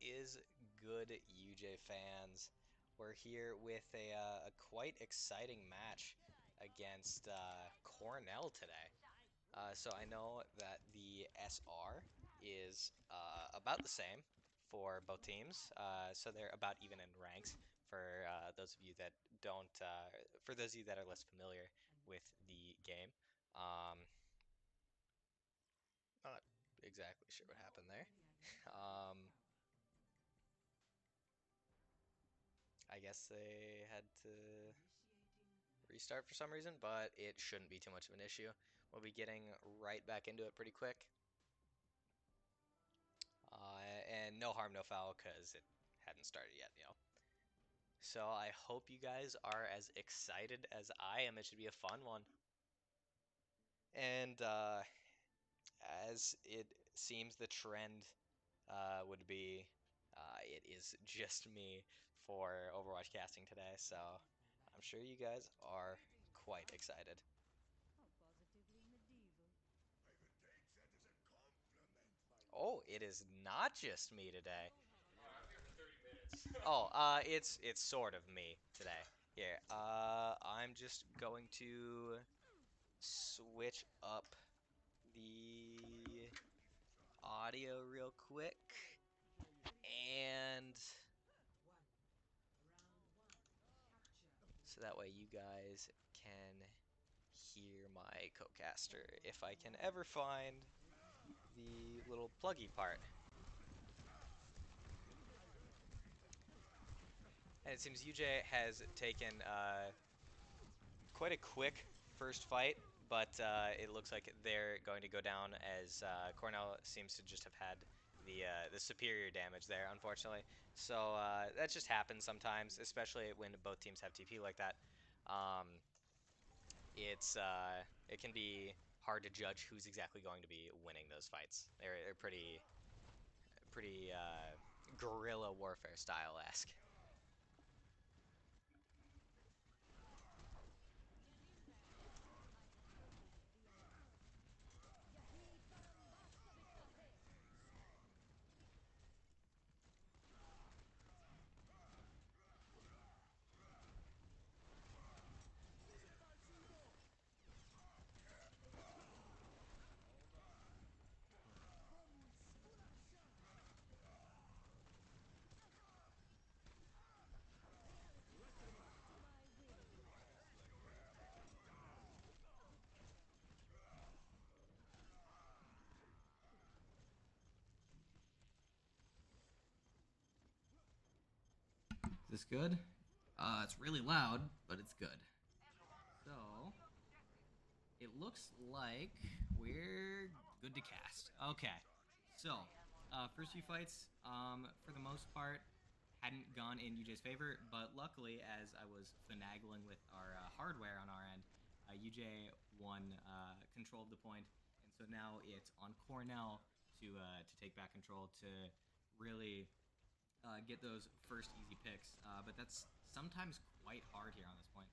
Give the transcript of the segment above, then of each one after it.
is good, UJ fans? We're here with a quite exciting match against Cornell today. So I know that the SR is about the same for both teams. So they're about even in ranks for those of you that don't, for those of you that are less familiar with the game. Um, Not exactly sure what happened there. Um, I guess they had to restart for some reason, but it shouldn't be too much of an issue. We'll be getting right back into it pretty quick. And no harm, no foul, because it hadn't started yet. So I hope you guys are as excited as I am. It should be a fun one. And as it seems the trend would be, it is just me for Overwatch casting today, so I'm sure you guys are quite excited. Oh, it is not just me today. Oh, it's sort of me today. Here, I'm just going to switch up the audio real quick, and so that way you guys can hear my co-caster if I can ever find the little pluggy part. And it seems UJ has taken quite a quick first fight, but it looks like they're going to go down as Cornell seems to just have had the superior damage there, unfortunately. So that just happens sometimes, especially when both teams have TP like that. Um, it can be hard to judge who's exactly going to be winning those fights. They're pretty guerrilla warfare style esque. Is this good? It's really loud, but it's good. So, it looks like we're good to cast. Okay. So, first few fights, for the most part, hadn't gone in UJ's favor, but luckily, as I was finagling with our hardware on our end, UJ won, controlled the point, and so now it's on Cornell to take back control to really get those first easy picks. But that's sometimes quite hard here on this point.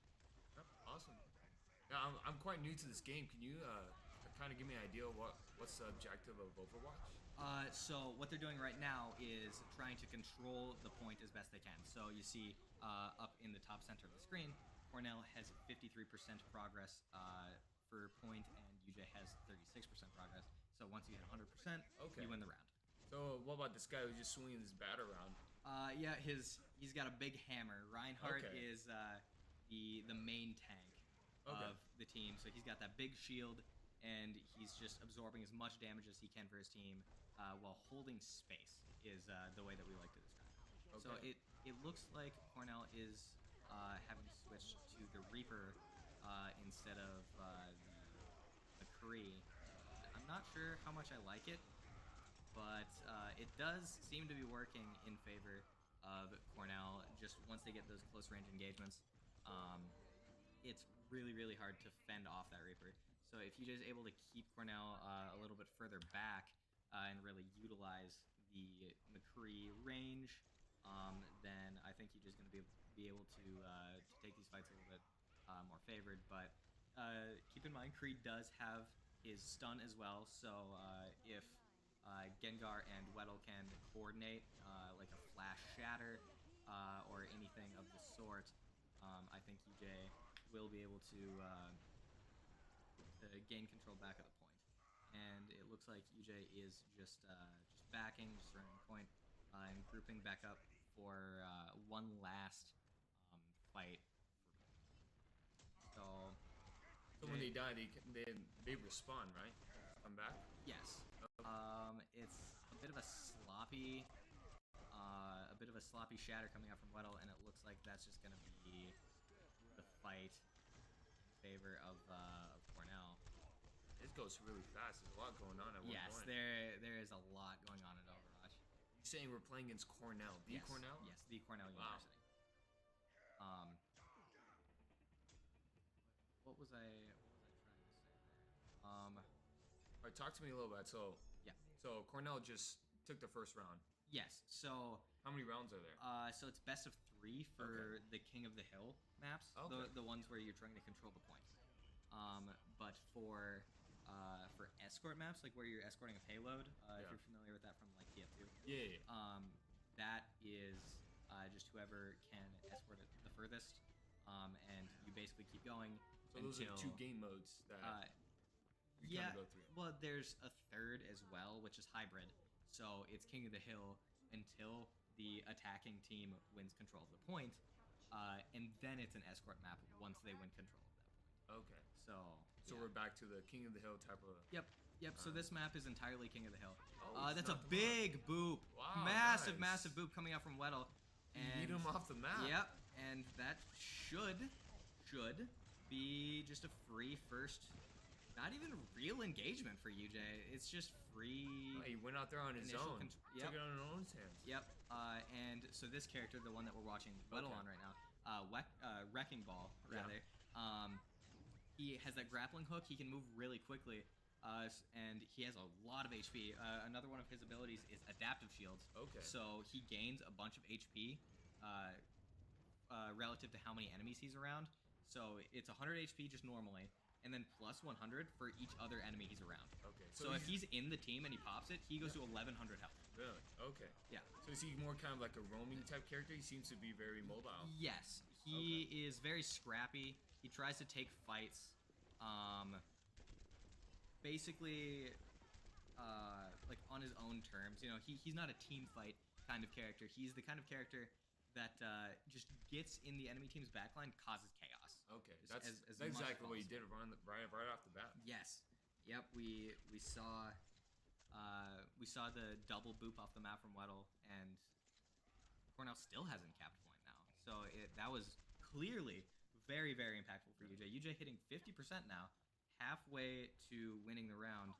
Yep, awesome. Yeah, I'm quite new to this game. Can you kind of give me an idea of what's the objective of Overwatch? So what they're doing right now is trying to control the point as best they can. So you see up in the top center of the screen, Cornell has 53% progress for point, and UJ has 36% progress. So once you hit 100%, Okay. you win the round. So what about this guy who's just swinging his bat around? Yeah, he's got a big hammer. Reinhardt Okay. is the main tank of the team, so he's got that big shield, and he's just absorbing as much damage as he can for his team while holding space. Is the way that we like to describe it. Okay. So it looks like Cornell is having switched to the Reaper instead of the McCree. I'm not sure how much I like it, but it does seem to be working in favor of Cornell. Just once they get those close range engagements, it's really, really hard to fend off that Reaper. So if you're just able to keep Cornell a little bit further back and really utilize the McCree range, then I think you're just going to be able to take these fights a little bit more favored. But keep in mind, Creed does have his stun as well, so if Gengar and Weddle can coordinate like a flash shatter or anything of the sort, I think UJ will be able to gain control back at the point. And it looks like UJ is just backing, just surrendering point, and grouping back up for one last fight. So when they die, they respawn, right? Come back. yes, it's a bit of a sloppy shatter coming out from Weddle, and it looks like that's just gonna be the fight in favor of Cornell. This goes really fast. There's a lot going on at one Yes, point. there is a lot going on at Overwatch. You're saying we're playing against Cornell, the Yes, Cornell? yes, the Cornell Wow. University. What was I trying to say there? All right, talk to me a little bit. So Cornell just took the first round. Yes. So How many rounds are there? so it's best of 3 for the King of the Hill maps, Okay. the ones where you're trying to control the point. But for escort maps, like where you're escorting a payload, if you're familiar with that from like TF2, Yeah. that is just whoever can escort it the furthest, and you basically keep going. So those are until, 2 game modes that you yeah. kind of go through. Well, there's a third as well, which is hybrid. So it's King of the Hill until the attacking team wins control of the point, and then it's an escort map once they win control of that point. Okay. So So yeah. we're back to the King of the Hill type of. Yep. So this map is entirely King of the Hill. Oh, it's That's a not the big boop. Wow, Massive, nice. massive boop coming out from Weddle. You beat him off the map. Yep. And that should be just a free first. Not even real engagement for UJ. It's just free. Oh, he went out there on his Initial own. yep. Took it on his own hands. Yep. And so this character, the one that we're watching Weddle Okay. on right now, Wrecking Ball, Yeah. rather. He has that grappling hook. He can move really quickly, and he has a lot of HP. Another one of his abilities is Adaptive Shields. Okay. So he gains a bunch of HP relative to how many enemies he's around. So it's 100 HP just normally, and then plus 100 for each other enemy he's around. Okay. So if he's in the team and he pops it, he goes to 1100 health. Really? Okay. Yeah. So is he more kind of like a roaming type character? He seems to be very mobile. Yes, he is very scrappy. He tries to take fights. Basically, like on his own terms. You know, he's not a team fight kind of character. He's the kind of character that just gets in the enemy team's backline, causes chaos. Okay. As That's much exactly what he possible. did right off the bat. Yes. Yep. We saw the double boop off the map from Weddle, and Cornell still hasn't capped point now. So that was clearly very, very impactful for UJ. UJ hitting 50% now, halfway to winning the round.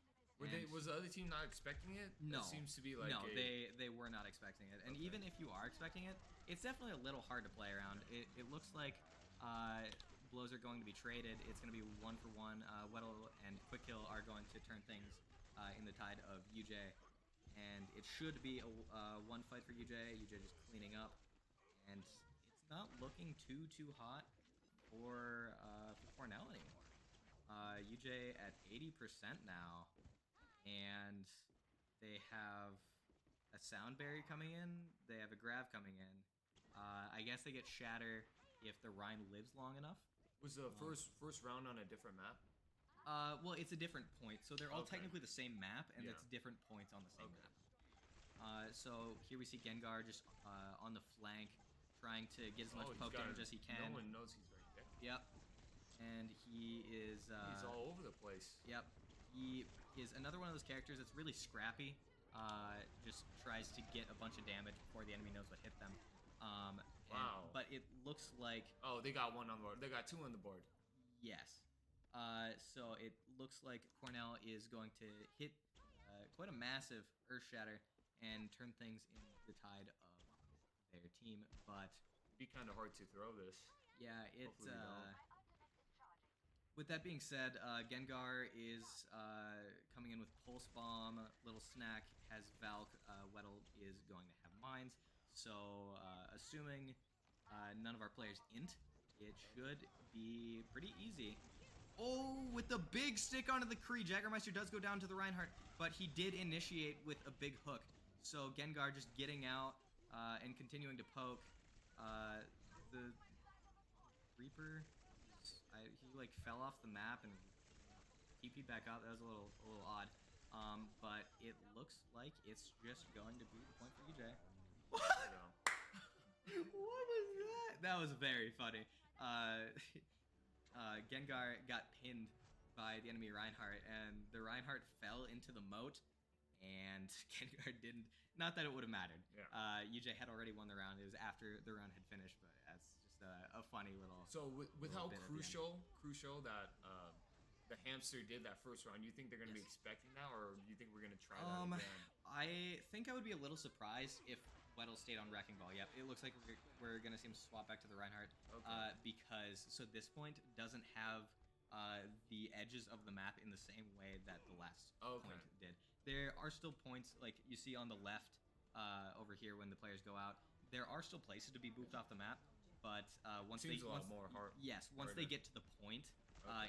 Was the other team not expecting it? No. It seems to be like no, they were not expecting it. And even if you are expecting it, it's definitely a little hard to play around. It looks like blows are going to be traded. It's going to be 1-for-1. Weddle and Quick Kill are going to turn things in the tide of UJ. And it should be a one fight for UJ. UJ just cleaning up. And it's not looking too hot for Cornell anymore. UJ at 80% now. And they have a Sound Berry coming in. They have a Grav coming in. I guess they get Shatter if the Rhine lives long enough. Was the first round on a different map? Well, it's a different point. So they're all Okay. technically the same map, and Yeah. it's different points on the same Okay. map. So here we see Gengar just on the flank, trying to get as much he's poke got damage as he can. No one knows he's right there. Yep. And he is... He's all over the place. Yep. He is another one of those characters that's really scrappy. Just tries to get a bunch of damage before the enemy knows what hit them. Wow. But it looks like... Oh, they got one on the board. They got 2 on the board. Yes. So it looks like Cornell is going to hit quite a massive Earth Shatter and turn things in the tide of their team. But It'd be kind of hard to throw this. yeah, it's... Hopefully we don't. With that being said, Gengar is coming in with Pulse Bomb. Little Snack has Valk. Weddle is going to have Mines. So, assuming none of our players int, it should be pretty easy Oh, with the big stick onto the Kree, Jägermeister does go down to the Reinhardt, but he did initiate with a big hook. So Gengar just getting out and continuing to poke. The Reaper, he like fell off the map and TP'd back up. That was a little odd. But it looks like it's just going to be the point for UJ. What was that? That was very funny. Gengar got pinned by the enemy Reinhardt, and the Reinhardt fell into the moat, and Gengar didn't. Not that it would have mattered. Yeah. UJ had already won the round. It was after the round had finished, but that's just a funny little. So with how bit at the crucial that the hamster did that first round, you think they're going to be expecting that, or do you think we're going to try that again? I think I would be a little surprised if Weddle stayed on Wrecking Ball. Yep, it looks like we're going to see him swap back to the Reinhardt. Okay. Because so this point doesn't have the edges of the map in the same way that the last point did. There are still points, like you see on the left over here when the players go out. There are still places to be booped off the map, but once they get to the point,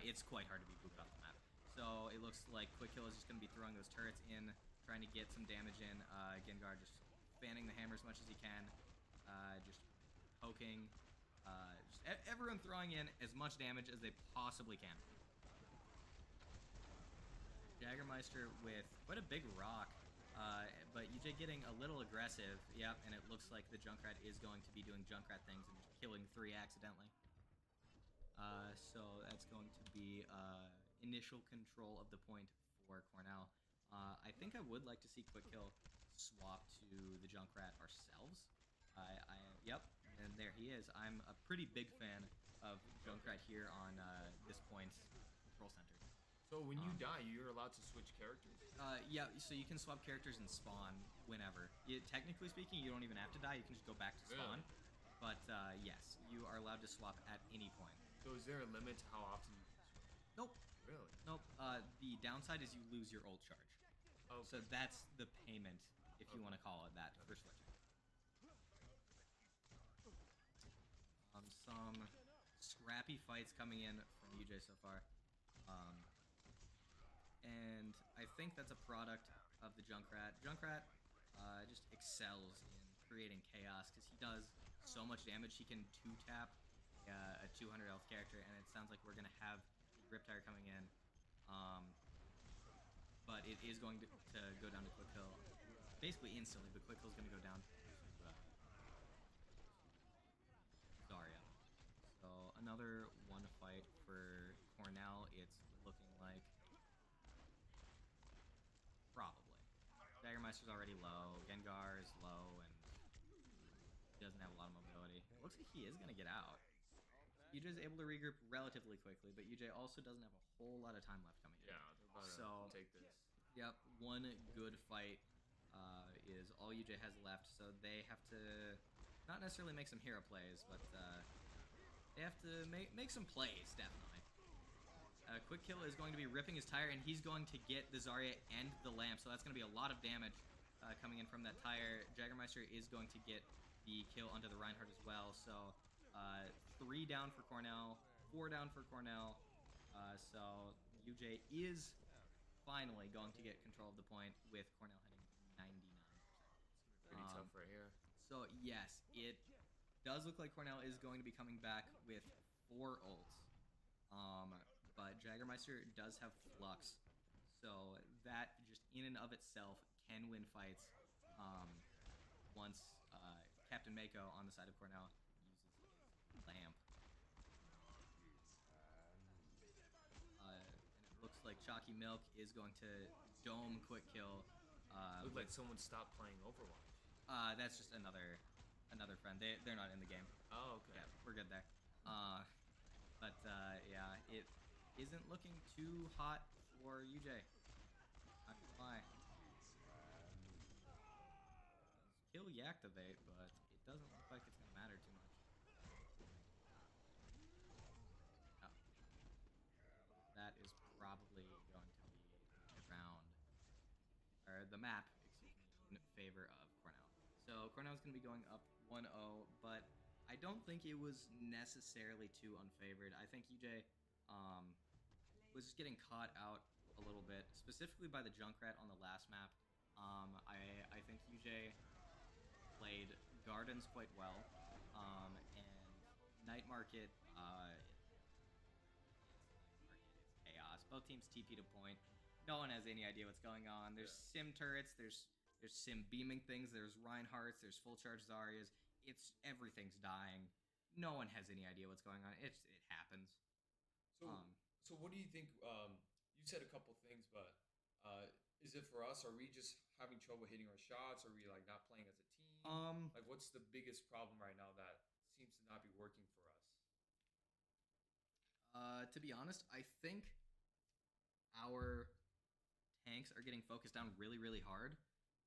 it's quite hard to be booped off the map. So it looks like Quick Kill is just going to be throwing those turrets in, trying to get some damage in. Gengar just fanning the hammer as much as he can, just poking, just everyone throwing in as much damage as they possibly can. Jägermeister with quite a big rock, but UJ getting a little aggressive. Yep, and it looks like the Junkrat is going to be doing Junkrat things and just killing 3 accidentally. So that's going to be initial control of the point for Cornell. I think I would like to see Quick Kill swap to the Junkrat ourselves. Yep, and there he is. I'm a pretty big fan of Junkrat here on this point's control center. So when you die, you're allowed to switch characters? Yeah, so you can swap characters and spawn whenever. Technically speaking, you don't even have to die. You can just go back to spawn. Really? But yes, you are allowed to swap at any point. So is there a limit to how often you can switch? Nope. Really? Nope. The downside is you lose your ult charge. Okay. So that's the payment, if you want to call it that, for switching. Some scrappy fights coming in from UJ so far. And I think that's a product of the Junkrat. Junkrat just excels in creating chaos because he does so much damage. He can 2-tap a 200 health character, and it sounds like we're going to have Riptire coming in. But it is going to go down to Quick Kill basically instantly, but Quick Kill is going to go down to Zarya. So another one fight for Cornell. It's looking like probably. Jägermeister's already low. Gengar is low, and he doesn't have a lot of mobility. It looks like he is going to get out. UJ is able to regroup relatively quickly, but UJ also doesn't have a whole lot of time left coming in. Yeah, they're about to take this. Yep, one good fight is all UJ has left, so they have to not necessarily make some hero plays, but they have to make some plays, definitely. Quick Kill is going to be ripping his tire, and he's going to get the Zarya and the Lamp, so that's going to be a lot of damage coming in from that tire. Jägermeister is going to get the kill onto the Reinhardt as well, so 3 down for Cornell, 4 down for Cornell, so UJ is finally going to get control of the point with Cornell hitting 99%. Pretty tough right here. So yes, it does look like Cornell is going to be coming back with 4 ults. But Jägermeister does have Flux, so that just in and of itself can win fights once Captain Mako on the side of Cornell uses his Lamp. And it looks like Chalky Milk is going to dome Quick Kill. Looks like someone stopped playing Overwatch. That's just another friend. They're not in the game. Oh, okay. Yeah, we're good there. But yeah, it isn't looking too hot for UJ. Not gonna lie. Kill Yactivate, but it doesn't look like it's gonna matter too much. Oh. That is probably going to be the round, or the map, excuse me, in favor of Cornell. So Cornell's gonna be going up 1-0, but I don't think it was necessarily too unfavored. I think UJ was getting caught out a little bit, specifically by the Junkrat on the last map. I think UJ played Gardens quite well, and Night Market. It's chaos. Both teams TP to point. No one has any idea what's going on. There's sim turrets. There's sim beaming things. There's Reinhardts. There's full charge Zaryas. Everything's dying. No one has any idea what's going on. It happens. So what do you think? You said a couple things, but is it for us? Are we just having trouble hitting our shots? Are we like not playing as a team? Like, what's the biggest problem right now that seems to not be working for us? To be honest, I think our tanks are getting focused down really, really hard,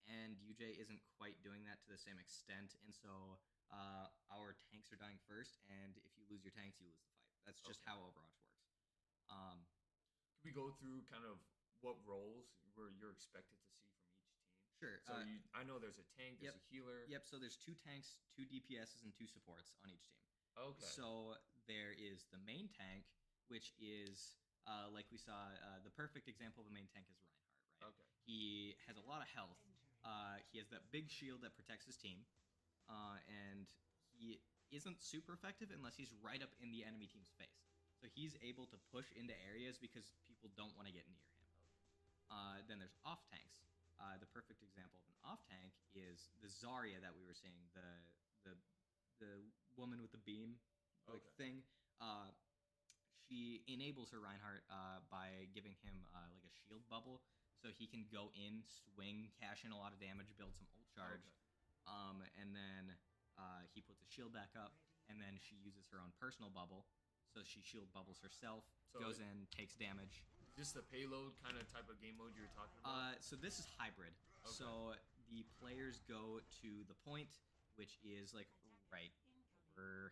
and UJ isn't quite doing that to the same extent, and so our tanks are dying first, and if you lose your tanks, you lose the fight. That's just how Overwatch works. Can we go through kind of what roles where you're expected to see from each team? Sure. So I know there's a tank, there's a healer. Yep, so there's 2 tanks, 2 DPSs, and 2 supports on each team. Okay. So there is the main tank, which is, like we saw, the perfect example of a main tank is Reinhardt, right? Okay. He has a lot of health. He has that big shield that protects his team, and he isn't super effective unless he's right up in the enemy team's face. So he's able to push into areas because people don't want to get near him. Then there's off tanks. The perfect example of an off tank is the Zarya that we were seeing, the woman with the beam thing. She enables her Reinhardt by giving him like a shield bubble, so he can go in, swing, cash in a lot of damage, build some ult charge, and then he puts a shield back up, and then she uses her own personal bubble, so she shield bubbles herself, goes in, takes damage. Is this the payload kind of type of game mode you were talking about? So this is hybrid. Okay. So the players go to the point, which is like right over.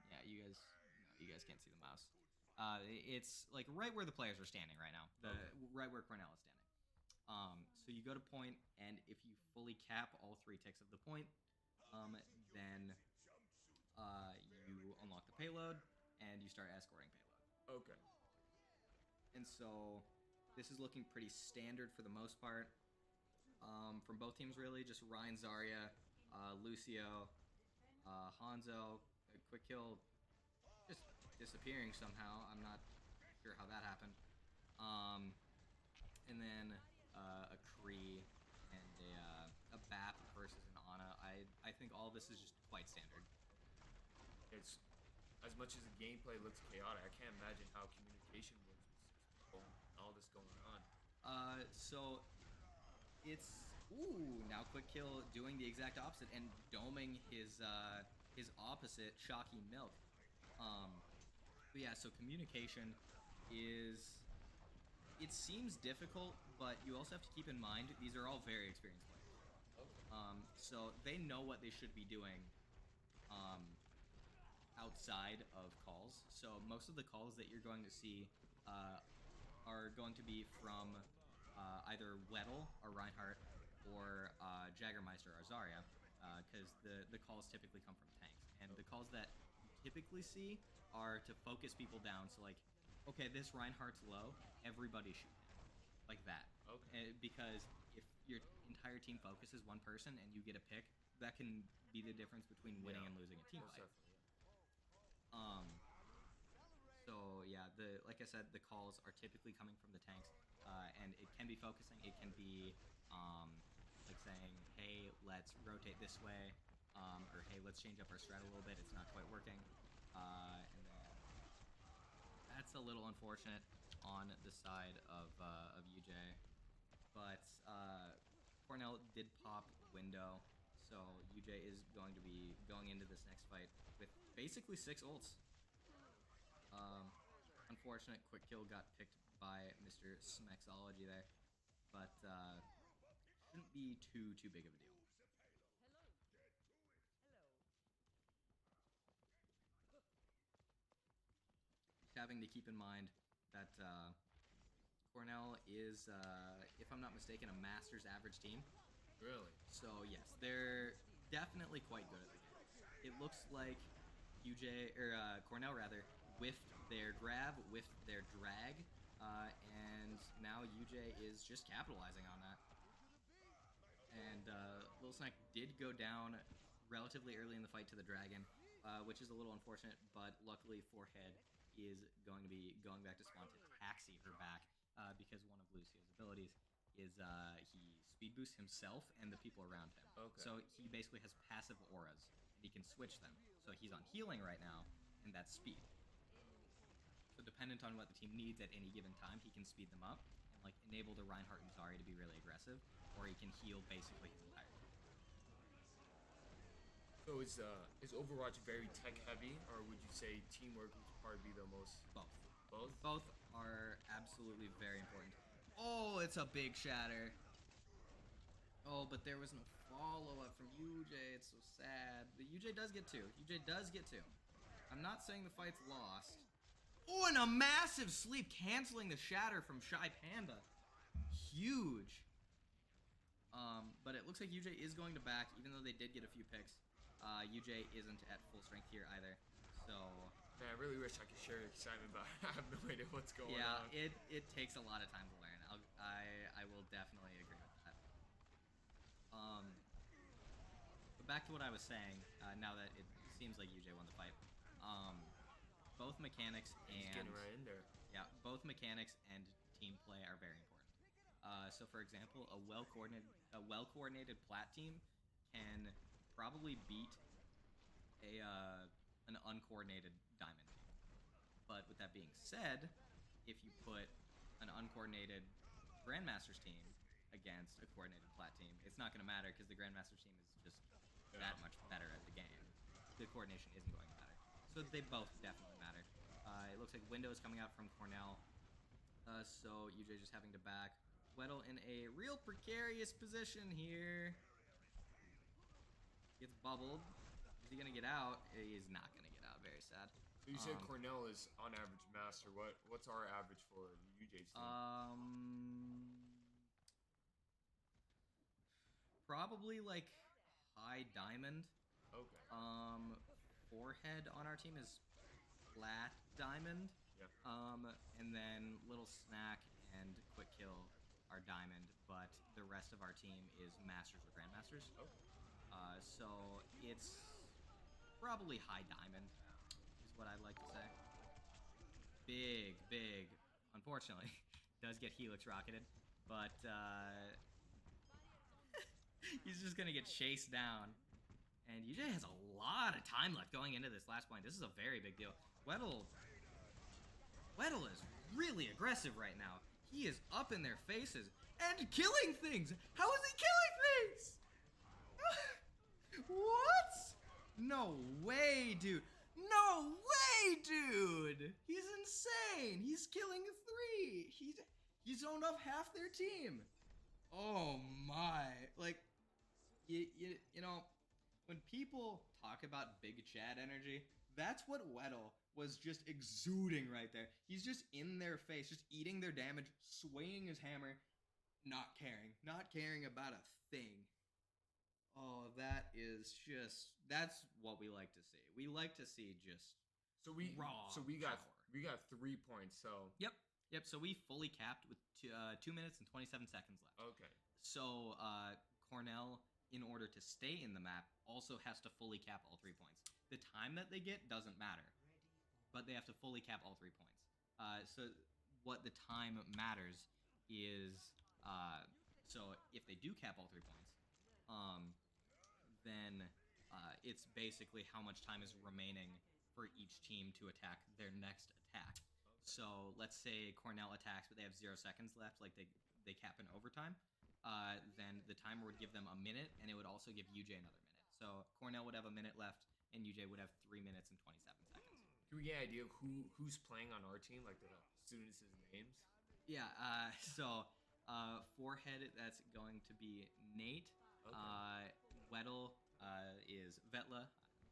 Yeah, you guys can't see the mouse. It's like right where the players are standing right now. Right where Cornell is standing. So you go to point, and if you fully cap all 3 ticks of the point, then you unlock the payload, and you start escorting payload. Okay. And so this is looking pretty standard for the most part. From both teams, really, just Ryan, Zarya, Lucio, Hanzo, quick kill, just disappearing somehow. I'm not sure how that happened. And then a Kree and a BAP versus an Ana. I think all this is just quite standard. It's as much as the gameplay looks chaotic. I can't imagine how communication works with all this going on. So it's now quick kill doing the exact opposite and doming his opposite, Shocky Milk. But yeah, so communication it seems difficult, but you also have to keep in mind these are all very experienced players. So they know what they should be doing outside of calls. So most of the calls that you're going to see are going to be from either Weddle or Reinhardt or Jaggermeister or Zarya, because the calls typically come from tanks. And the calls that you typically see are to focus people down. So like, okay, this Reinhardt's low, everybody shoot him. Like that. Okay. Because if your entire team focuses one person and you get a pick, that can be the difference between winning and losing a team fight. So yeah, like I said, the calls are typically coming from the tanks, and it can be focusing. It can be like saying, "Hey, let's rotate this way," or "Hey, let's change up our strat a little bit. It's not quite working," and then that's a little unfortunate on the side of UJ. But Cornell did pop window, so UJ is going to be going into this next fight with basically 6 ults. Unfortunate quick kill got picked by Mr. Smexology there, but shouldn't be too big of a deal. Just having to keep in mind that Cornell is, if I'm not mistaken, a Masters average team. Really? So yes, they're definitely quite good at the game. It looks like Cornell rather whiffed their grab, whiffed their drag, and now UJ is just capitalizing on that. And Little Snack did go down relatively early in the fight to the dragon, which is a little unfortunate, but luckily Forehead is going to be going back to spawn to taxi her back, because one of Lucio's abilities is he speed boosts himself and the people around him. Okay. So he basically has passive auras, and he can switch them. So he's on healing right now, and that's speed. So dependent on what the team needs at any given time, he can speed them up and like enable the Reinhardt and Zarya to be really aggressive, or he can heal basically his entire team. So is Overwatch very tech heavy, or would you say teamwork would probably be the most? Both. Both? Both are absolutely very important. Oh, it's a big shatter. Oh, but there was no follow-up from UJ. It's so sad. But UJ does get two. UJ does get two. I'm not saying the fight's lost. Oh, and a massive sleep canceling the shatter from Shy Panda. Huge. But it looks like UJ is going to back, even though they did get a few picks. UJ isn't at full strength here either. So Man, I really wish I could share your excitement, but I have no idea what's going on. yeah, it takes a lot of time to learn. I will definitely agree with that. But back to what I was saying. Now that it seems like UJ won the fight, both mechanics He's and getting right in there. yeah, both mechanics and team play are very important. So for example, a well-coordinated plat team can probably beat an uncoordinated diamond team. But with that being said, if you put an uncoordinated Grandmasters team against a coordinated plat team, it's not going to matter because the Grandmasters team is just that much better at the game. The coordination isn't going to matter. So they both definitely matter. It looks like Window is coming out from Cornell. So UJ just having to back. Weddle in a real precarious position here. Gets bubbled. Is he going to get out? He is not going to get out. Very sad. So you said Cornell is on average master. What's our average for UJ's team? Probably like high diamond. Okay. Forehead on our team is flat diamond. Yeah. And then Little Snack and Quick Kill are diamond, but the rest of our team is masters or grandmasters. Okay. So it's probably high diamond is what I'd like to say. Big, unfortunately, does get Helix rocketed, but he's just gonna get chased down. And UJ has a lot of time left going into this last point. This is a very big deal. Weddle is really aggressive right now. He is up in their faces and killing things. How is he killing things? What? No way, dude. No way, dude. He's insane. He's killing three. He's zoned off half their team. Oh my. Like, you know, when people talk about big Chad energy, that's what Weddle was just exuding right there. He's just in their face, just eating their damage, swinging his hammer, not caring about a thing. Oh, that's what we like to see. We like to see just raw got power. 3 points. So Yep. So we fully capped with 2 minutes and 27 seconds left. okay. So Cornell, in order to stay in the map, also has to fully cap all 3 points. The time that they get doesn't matter, but they have to fully cap all 3 points. So what the time matters is, so if they do cap all 3 points, then it's basically how much time is remaining for each team to attack their next attack. So let's say Cornell attacks, but they have 0 seconds left, like they cap in overtime. Then the timer would give them a minute, and it would also give UJ another minute. So Cornell would have a minute left, and UJ would have 3 minutes and 27 seconds. Can we get an idea of who's playing on our team, like the students' names? Yeah. So Forehead, that's going to be Nate. Okay. Weddle is Vetla,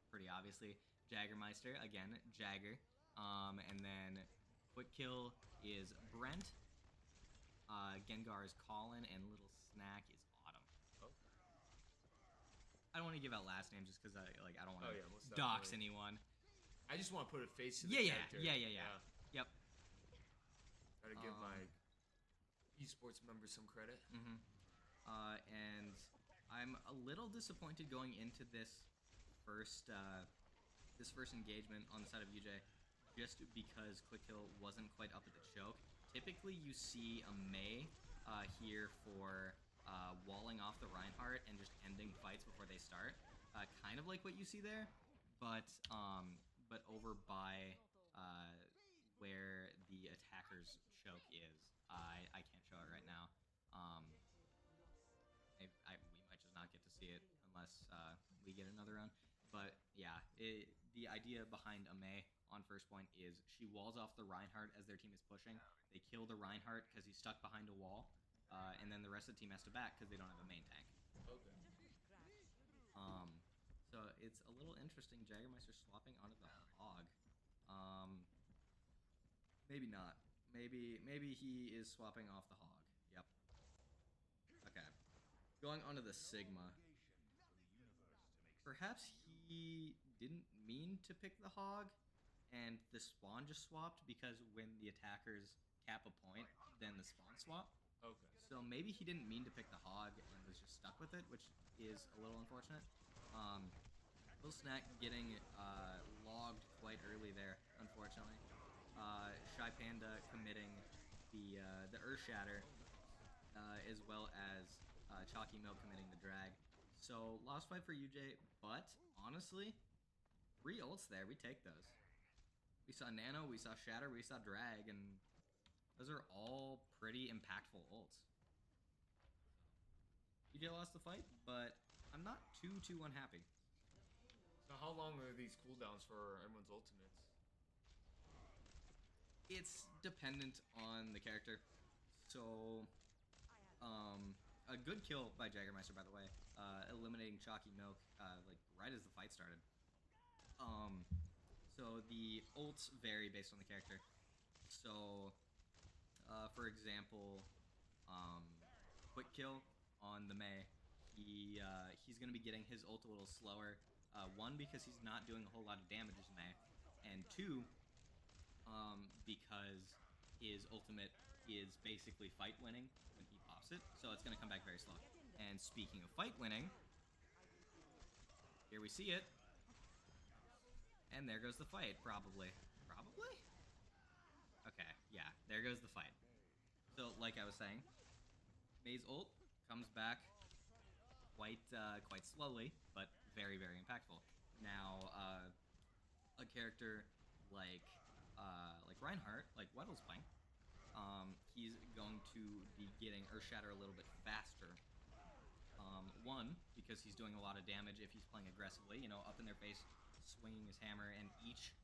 pretty obviously. Jaggermeister, again, Jagger. And then Quick Kill is Brent. Gengar is Colin, and Little Snack is Autumn. Okay. I don't want to give out last names just because I don't want to most dox definitely. anyone. I just want to put a face to the Yeah, character. Yep. Gotta give my esports members some credit. And I'm a little disappointed going into this first engagement on the side of UJ, just because Quick Kill wasn't quite up at the choke. Typically, you see a Mei here for walling off the Reinhardt and just ending fights before they start, kind of like what you see there, but over by where the attacker's choke is. I can't show it right now. We might just not get to see it unless we get another run. But yeah, the idea behind a Mei on first point is she walls off the Reinhardt as their team is pushing. They kill the Reinhardt because he's stuck behind a wall, and then the rest of the team has to back because they don't have a main tank. Okay. So it's a little interesting. Jagermeister swapping onto the Hog. Maybe not. Maybe he is swapping off the Hog. Yep. Okay. Going onto the Sigma. Perhaps he didn't mean to pick the Hog, and the spawn just swapped because when the attackers cap a point, then the spawn swap. Okay. So maybe he didn't mean to pick the Hog and was just stuck with it, which is a little unfortunate. Little Snack getting logged quite early there, unfortunately. Shy Panda committing the Earth Shatter, as well as Chalky Milk committing the drag. So lost fight for UJ, but honestly, 3 ults there, we take those. We saw Nano, we saw Shatter, we saw Drag, and those are all pretty impactful ults. UJ lost the fight, but I'm not too unhappy. So how long are these cooldowns for everyone's ultimates? It's dependent on the character. So, a good kill by Jagermeister, by the way, eliminating Chalky Milk like right as the fight started. So the ults vary based on the character. So, for example, Quick Kill on the Mei, he's gonna be getting his ult a little slower. One, because he's not doing a whole lot of damage as Mei, and two, because his ultimate is basically fight winning when he pops it, so it's gonna come back very slow. And speaking of fight winning, here we see it, and there goes the fight. Probably. Okay, yeah, there goes the fight. So, like I was saying, Mei's ult comes back quite slowly, but very impactful. Now, a character like Reinhardt, like Weddle's playing, he's going to be getting Earth Shatter a little bit faster. One, because he's doing a lot of damage if he's playing aggressively, up in their face, swinging his hammer, and each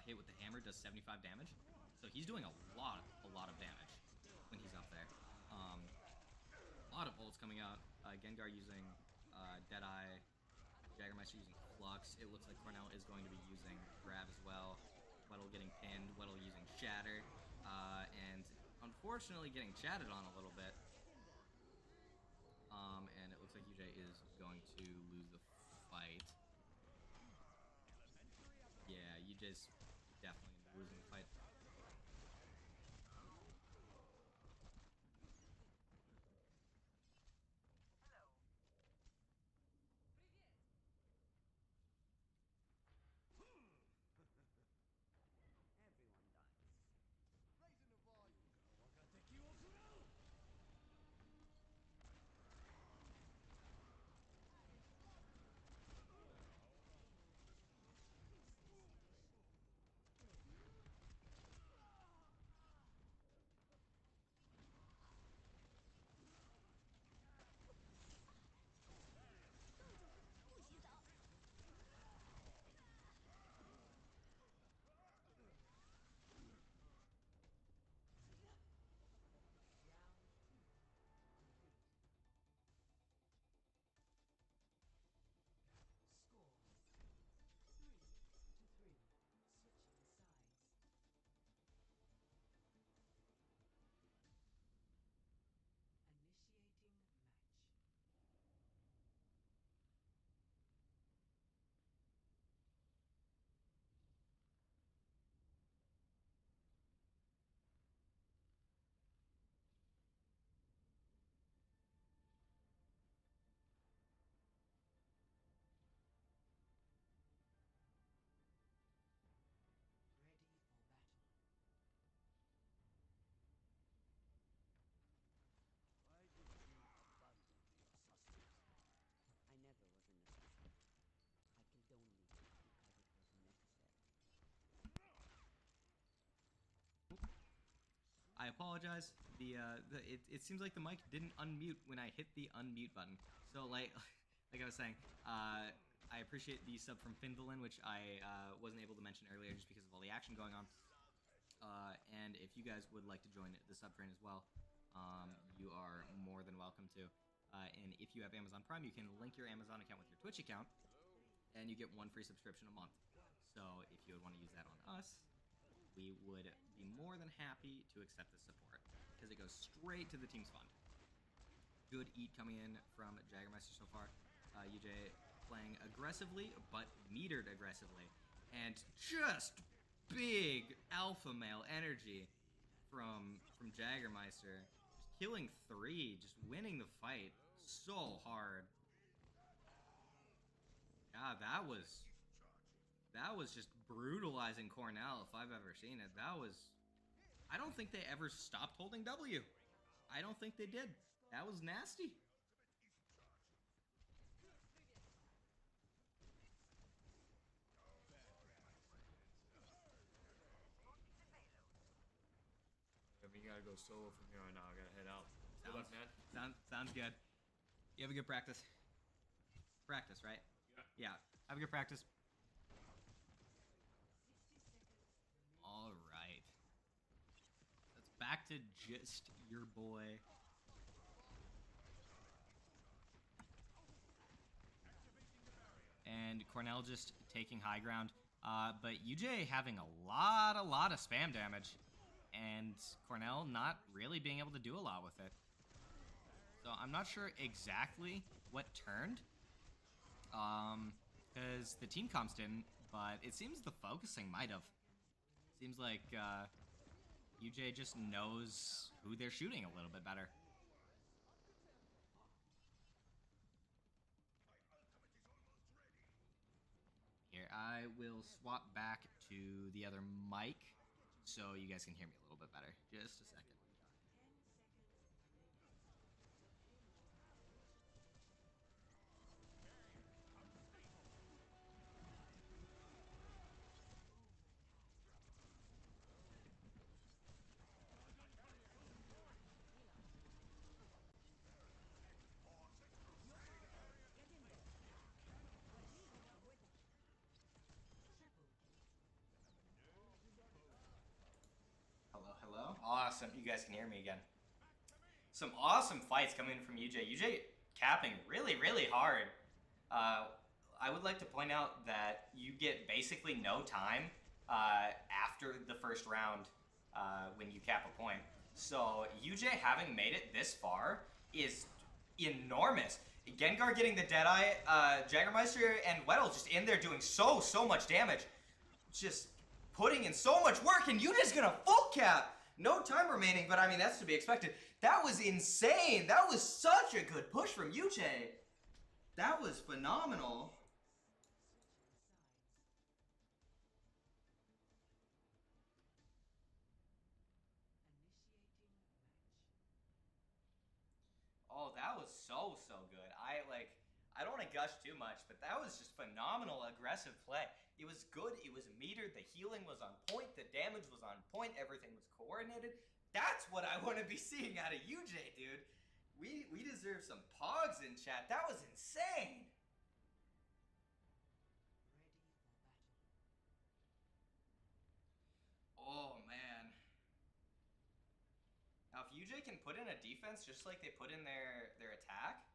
hit with the hammer does 75 damage. So he's doing a lot of damage when he's up there. A lot of ults coming out. Gengar using Deadeye, Jagermeister using Flux. It looks like Cornell is going to be using Grab as well. Weddle getting pinned, Weddle using Shatter, and unfortunately getting chatted on a little bit. And it looks like UJ is going to lose the fight. Yeah, UJ's definitely going to be losing the fight. apologize. It seems like the mic didn't unmute when I hit the unmute button. So like I was saying, I appreciate the sub from Findolin, which I wasn't able to mention earlier just because of all the action going on. And if you guys would like to join the sub train as well, you are more than welcome to. And if you have Amazon Prime, you can link your Amazon account with your Twitch account, and you get 1 free subscription a month. So if you would want to use that on us, we would be more than happy to accept the support, because it goes straight to the team's fund. Good eat coming in from Jagermeister so far. UJ playing aggressively, but metered aggressively. And just big alpha male energy from Jagermeister. Just killing 3, just winning the fight so hard. God, that was just brutalizing Cornell if I've ever seen it. I don't think they ever stopped holding W. I don't think they did. That was nasty. I mean, you gotta go solo from here on out. I gotta head out. Good luck, man. Sounds good. You have a good practice. Practice, right? Yeah. Have a good practice. All right. That's back to just your boy. And Cornell just taking high ground. But UJ having a lot of spam damage. And Cornell not really being able to do a lot with it. So I'm not sure exactly what turned. Because the team comps didn't, but it seems the focusing might have. Seems like UJ just knows who they're shooting a little bit better. Here, I will swap back to the other mic so you guys can hear me a little bit better. Just a second. Hello. Awesome. You guys can hear me again. Some awesome fights coming from UJ. UJ capping really hard. I would like to point out that you get basically no time after the first round when you cap a point. So UJ having made it this far is enormous. Gengar getting the Deadeye, Jagermeister and Weddle just in there doing so much damage. Just putting in so much work, and Yuja's gonna full cap. No time remaining, but I mean, that's to be expected. That was insane. That was such a good push from UJ. That was phenomenal. Oh, that was so good. I don't want to gush too much, but that was just phenomenal aggressive play. It was good, it was metered, the healing was on point, the damage was on point, everything was coordinated. That's what I want to be seeing out of UJ, dude. We deserve some pogs in chat. That was insane. Oh, man. Now, if UJ can put in a defense just like they put in their attack,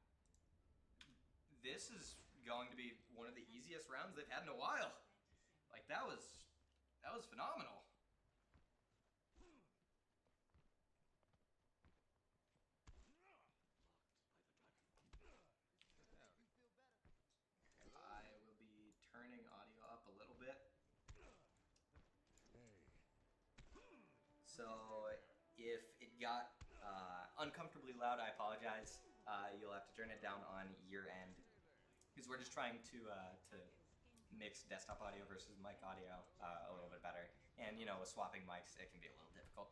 this is going to be one of the easiest rounds they've had in a while. Like, that was phenomenal. I will be turning audio up a little bit. So if it got uncomfortably loud, I apologize. You'll have to turn it down on your end, because we're just trying to mix desktop audio versus mic audio a little bit better. And, you know, with swapping mics, it can be a little difficult.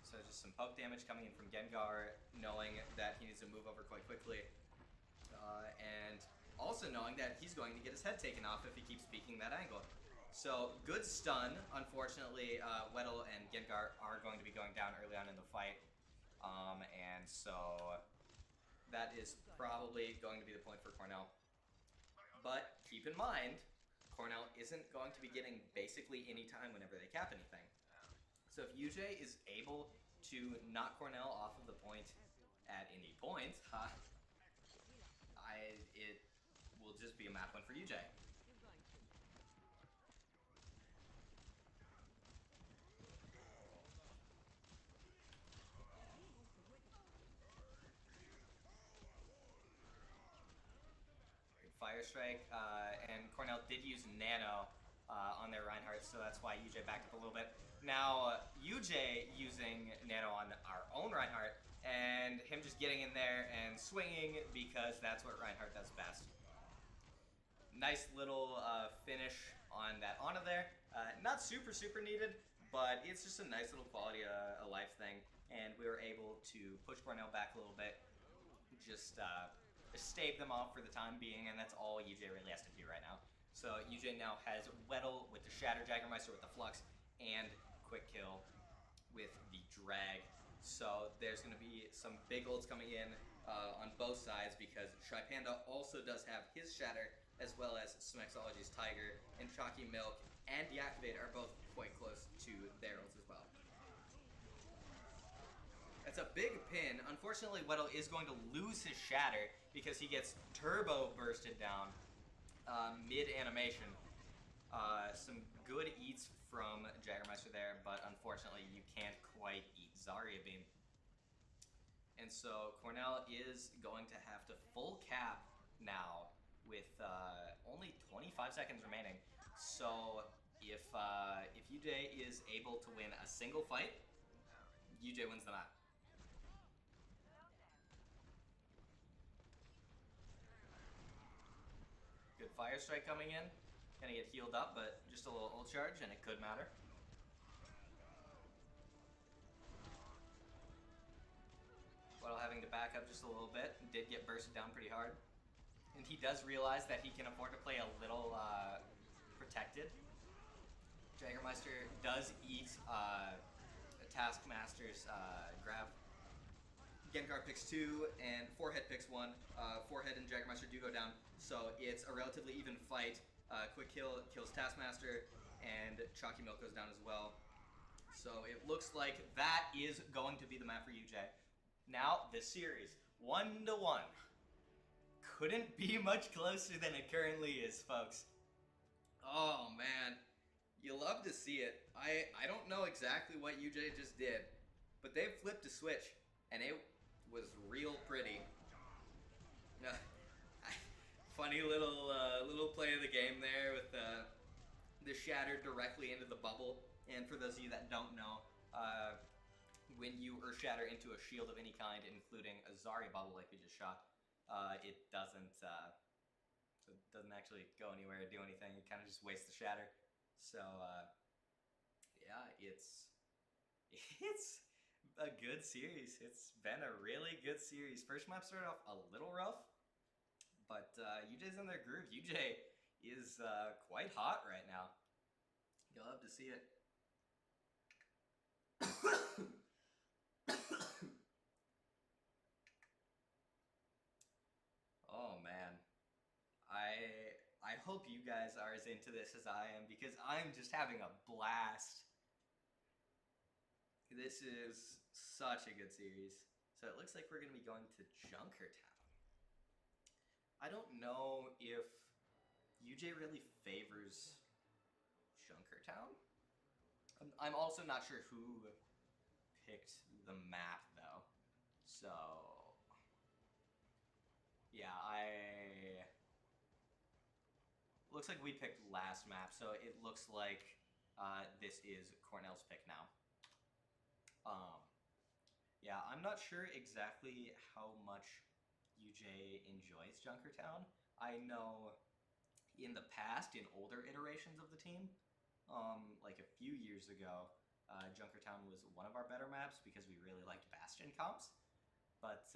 So just some poke damage coming in from Gengar, knowing that he needs to move over quite quickly. And also knowing that he's going to get his head taken off if he keeps peeking that angle. So, good stun. Unfortunately, Weddle and Gengar are going to be going down early on in the fight. And so that is probably going to be the point for Cornell. But keep in mind, Cornell isn't going to be getting basically any time whenever they cap anything. So if UJ is able to knock Cornell off of the point at any point, it will just be a map win for UJ. Fire Strike, and Cornell did use Nano on their Reinhardt, so that's why UJ backed up a little bit. Now, UJ using Nano on our own Reinhardt, and him just getting in there and swinging because that's what Reinhardt does best. Nice little finish on that Ana there. Not super needed, but it's just a nice little quality of life thing, and we were able to push Cornell back a little bit. Just stave them off for the time being, and that's all UJ really has to do right now. So UJ now has Weddle with the Shatter, Jagermeister with the Flux, and Quick Kill with the Drag. So there's going to be some big ults coming in on both sides because Shy Panda also does have his Shatter, as well as Smexology's Tiger, and Chalky Milk and Deactivate are both quite close to their ults as well. That's a big pin. Unfortunately, Weddle is going to lose his Shatter because he gets turbo bursted down mid-animation. Some good eats from Jagermeister there, but unfortunately you can't quite eat Zarya Beam. And so Cornell is going to have to full cap now with only 25 seconds remaining. So if UJ is able to win a single fight, UJ wins the map. Good Fire Strike coming in. Gonna get healed up, but just a little ult charge, and it could matter. While having to back up just a little bit, did get bursted down pretty hard. And he does realize that he can afford to play a little protected. Jagermeister does eat Taskmaster's grab. Gengar picks 2, and Forehead picks 1. Forehead and Jagermeister do go down, so it's a relatively even fight. Quick Kill kills Taskmaster, and Chalky Milk goes down as well. So it looks like that is going to be the map for UJ. Now, this series, 1-1. Couldn't be much closer than it currently is, folks. Oh, man. You love to see it. I don't know exactly what UJ just did, but they flipped a switch, and it was real pretty. Funny little play of the game there with the Shatter directly into the bubble. And for those of you that don't know, when you Shatter into a shield of any kind, including a Zarya bubble like we just shot, it doesn't actually go anywhere or do anything. It kind of just wastes the Shatter. So yeah, it's a good series. It's been a really good series. First map started off a little rough, but UJ's in their groove. UJ is quite hot right now. You'll love to see it. Oh man, I hope you guys are as into this as I am, because I'm just having a blast. This is such a good series. So it looks like we're going to be going to Junkertown. I don't know if UJ really favors Junkertown. I'm also not sure who picked the map, though. So yeah, looks like we picked last map, so it looks like this is Cornell's pick now. Yeah, I'm not sure exactly how much UJ enjoys Junkertown. I know in the past, in older iterations of the team, like a few years ago, Junkertown was one of our better maps because we really liked Bastion comps. But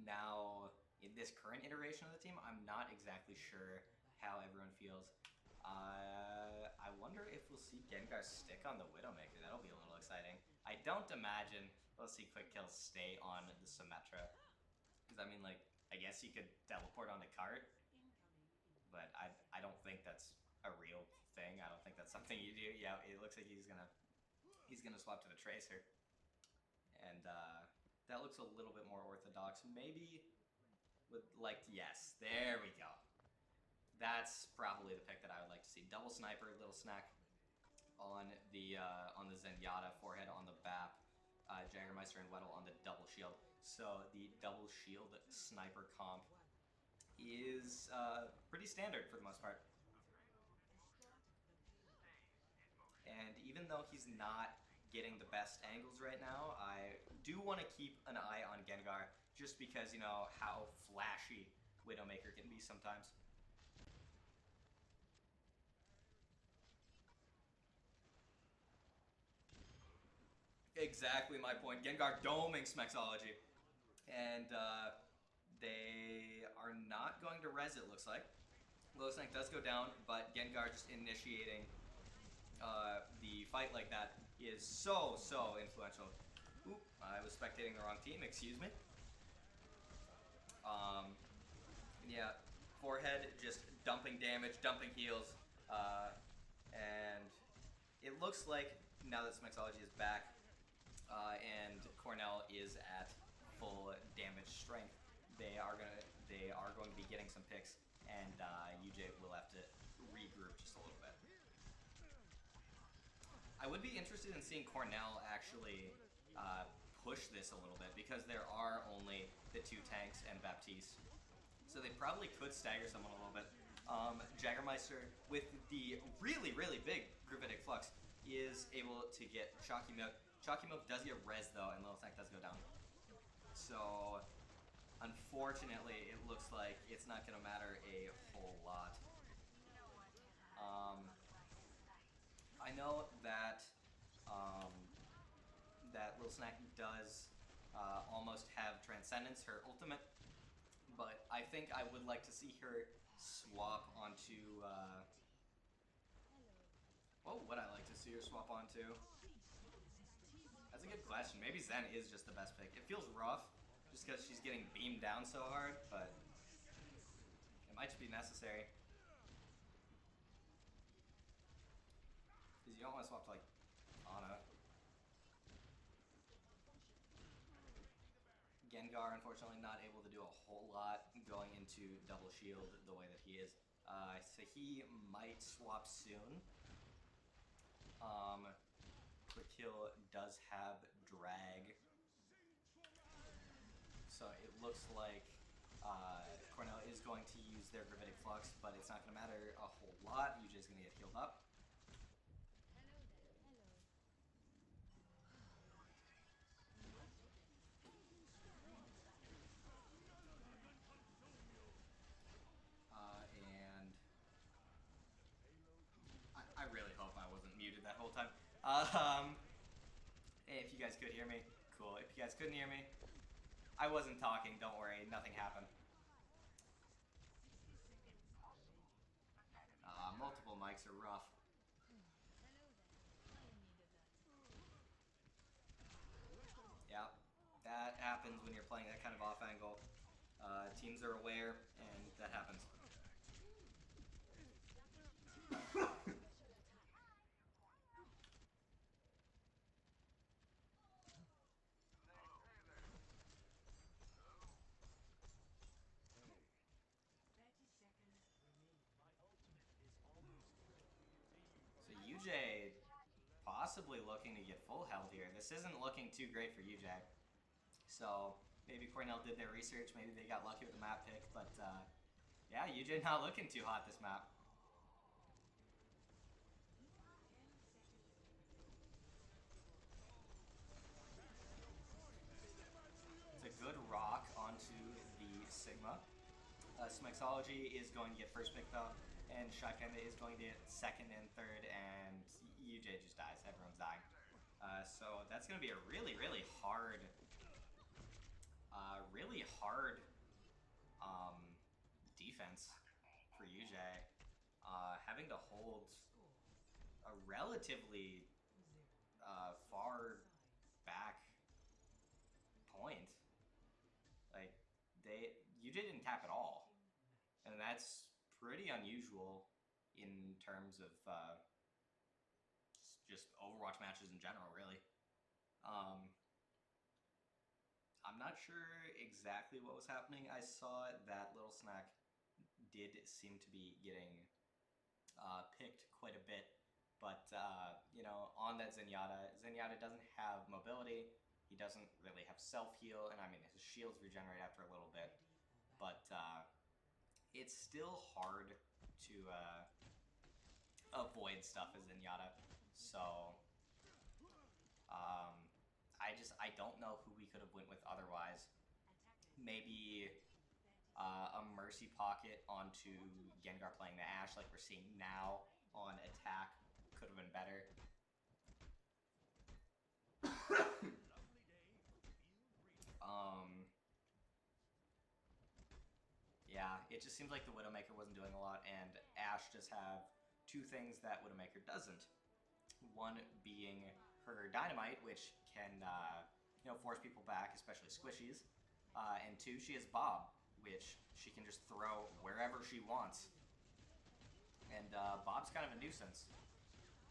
now, in this current iteration of the team, I'm not exactly sure how everyone feels. I wonder if we'll see Gengar stick on the Widowmaker. That'll be a little exciting. I don't imagine we'll see Quick Kills stay on the Symmetra. Because, I mean, like, I guess you could teleport on the cart. But I don't think that's a real thing. I don't think that's something you do. Yeah, it looks like he's gonna swap to the Tracer. And, that looks a little bit more orthodox. Maybe with, like, yes, there we go. That's probably the pick that I would like to see. Double Sniper, Little Snack on the Zenyatta, forehead on the BAP, Jaggermeister and Weddle on the double shield. So the double shield sniper comp is pretty standard for the most part. And even though he's not getting the best angles right now, I do want to keep an eye on Gengar, just because, you know, how flashy Widowmaker can be sometimes. Exactly my point. Gengar doming Smexology. And they are not going to res, it looks like. Low Snake does go down, but Gengar just initiating the fight like that is so influential. Oop, I was spectating the wrong team, excuse me. Yeah, forehead just dumping damage, dumping heals, and it looks like now that Smexology is back, and Cornell is at full damage strength, they are going to be getting some picks, and UJ will have to regroup just a little bit. I would be interested in seeing Cornell actually push this a little bit, because there are only the 2 tanks and Baptiste, so they probably could stagger someone a little bit. Jaggermeister, with the really big Gravitic Flux, is able to get Chalky Milk. Chalky Milk does get res though, and Little Snack does go down. So, unfortunately, it looks like it's not going to matter a whole lot. I know that that Little Snack does almost have Transcendence, her ultimate, but I think I would like to see her swap onto... what would I like to see her swap onto? That's a good question. Maybe Zen is just the best pick. It feels rough, just because she's getting beamed down so hard, but it might just be necessary. Because you don't want to swap to, like, Ana. Gengar, unfortunately, not able to do a whole lot going into double shield the way that he is. So he might swap soon. Quick Kill does have drag. So it looks like Cornell is going to use their Gravitic Flux, but it's not going to matter a whole lot. UJ's going to get healed up. And I really hope I wasn't muted that whole time. If you guys could hear me, cool. If you guys couldn't hear me, I wasn't talking, don't worry, nothing happened. Multiple mics are rough. Yeah, that happens when you're playing that kind of off angle. Teams are aware, and that happens. So UJ possibly looking to get full health here. This isn't looking too great for UJ. So maybe Cornell did their research, maybe they got lucky with the map pick, but yeah, UJ not looking too hot this map. It's a good rock onto the Sigma. Smexology is going to get first pick though, and Shypanda is going to get second and third, and UJ just dies. Everyone's dying. So that's going to be a really hard defense for UJ. having to hold a relatively far back point. Like you didn't tap at all, and that's pretty unusual in terms of just Overwatch matches in general, really. I'm not sure exactly what was happening. I saw that Little Snack did seem to be getting picked quite a bit, but on that Zenyatta doesn't have mobility. He doesn't really have self-heal, and I mean, his shields regenerate after a little bit, but it's still hard to avoid stuff as Zenyatta. So I don't know who we could have went with otherwise. Maybe a Mercy Pocket onto Gengar playing the Ashe like we're seeing now on attack could have been better. Yeah, it just seems like the Widowmaker wasn't doing a lot, and Ashe does have two things that Widowmaker doesn't. One being her Dynamite, which can force people back, especially squishies. And two, she has Bob, which she can just throw wherever she wants. And Bob's kind of a nuisance.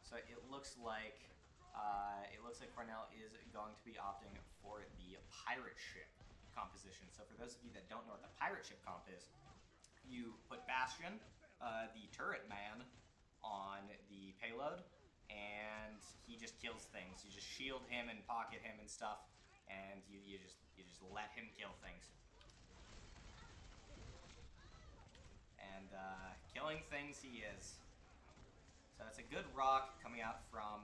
So it looks like Cornell is going to be opting for the pirate ship composition. So for those of you that don't know what the pirate ship comp is, you put Bastion, the turret man, on the payload, and he just kills things. You just shield him and pocket him and stuff, and you just let him kill things. And killing things he is. So it's a good rock coming out from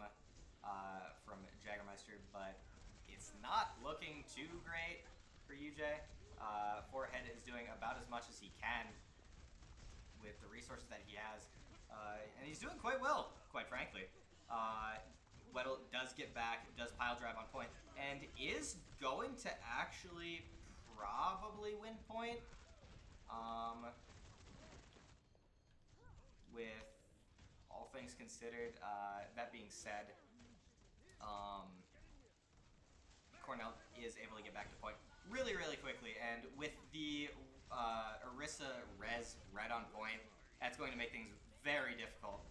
Jagermeister, but it's not looking too great for UJ. Forehead is doing about as much as he can with the resources that he has, and he's doing quite well, quite frankly. Weddle does get back, does pile drive on point, and is going to actually probably win point. With all things considered, that being said, Cornell is able to get back to point really, really quickly, and with the Orisa res right on point, that's going to make things very difficult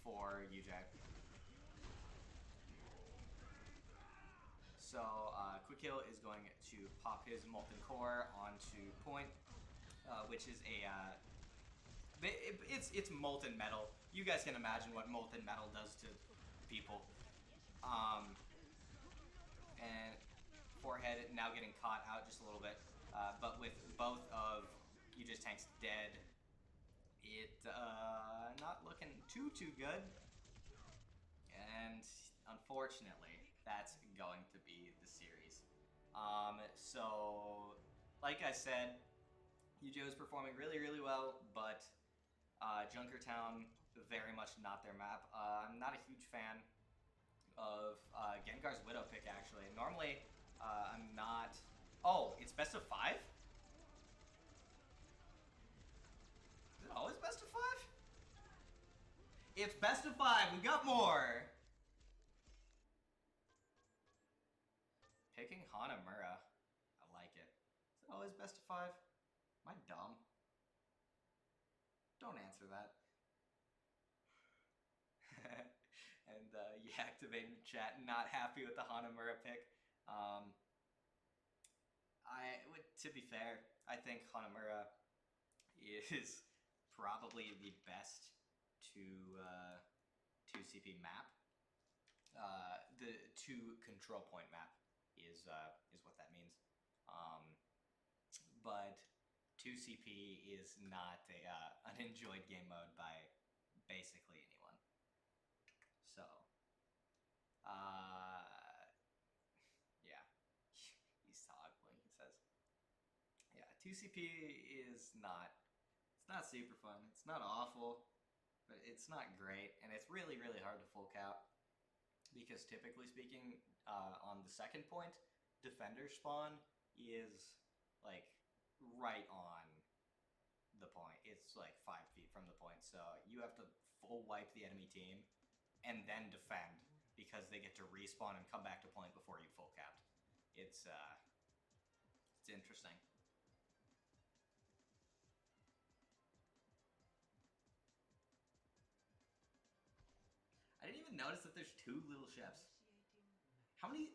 for UJ. So Quick Heal is going to pop his Molten Core onto point, which is it's molten metal. You guys can imagine what molten metal does to people. And Forehead now getting caught out just a little bit, but with both of UJ's tanks dead, it not looking too good. And unfortunately, that's going to be the series. So, like I said, UJ was performing really, really well, but Junkertown, very much not their map. I'm not a huge fan of Gengar's Widow pick, actually. Normally, I'm not... Oh, it's best of 5? Is it always best of 5? It's best of 5, we got more! Picking Hanamura. I like it. Is it always best of 5? Am I dumb? Don't answer that. And you activate in the chat, not happy with the Hanamura pick. To be fair, I think Hanamura is probably the best 2 CP map. The 2 control point map is what that means. But 2 CP is not an enjoyed game mode by basically anyone. So, yeah, he's toggling, he says. Yeah, 2 CP is not, it's not super fun. It's not awful, but it's not great, and it's really, really hard to full cap. Because typically speaking, on the second point, defender spawn is like right on the point. It's like 5 feet from the point, so you have to full wipe the enemy team and then defend because they get to respawn and come back to point before you full capped. It's interesting. I didn't even notice that there's 2 little chefs. How many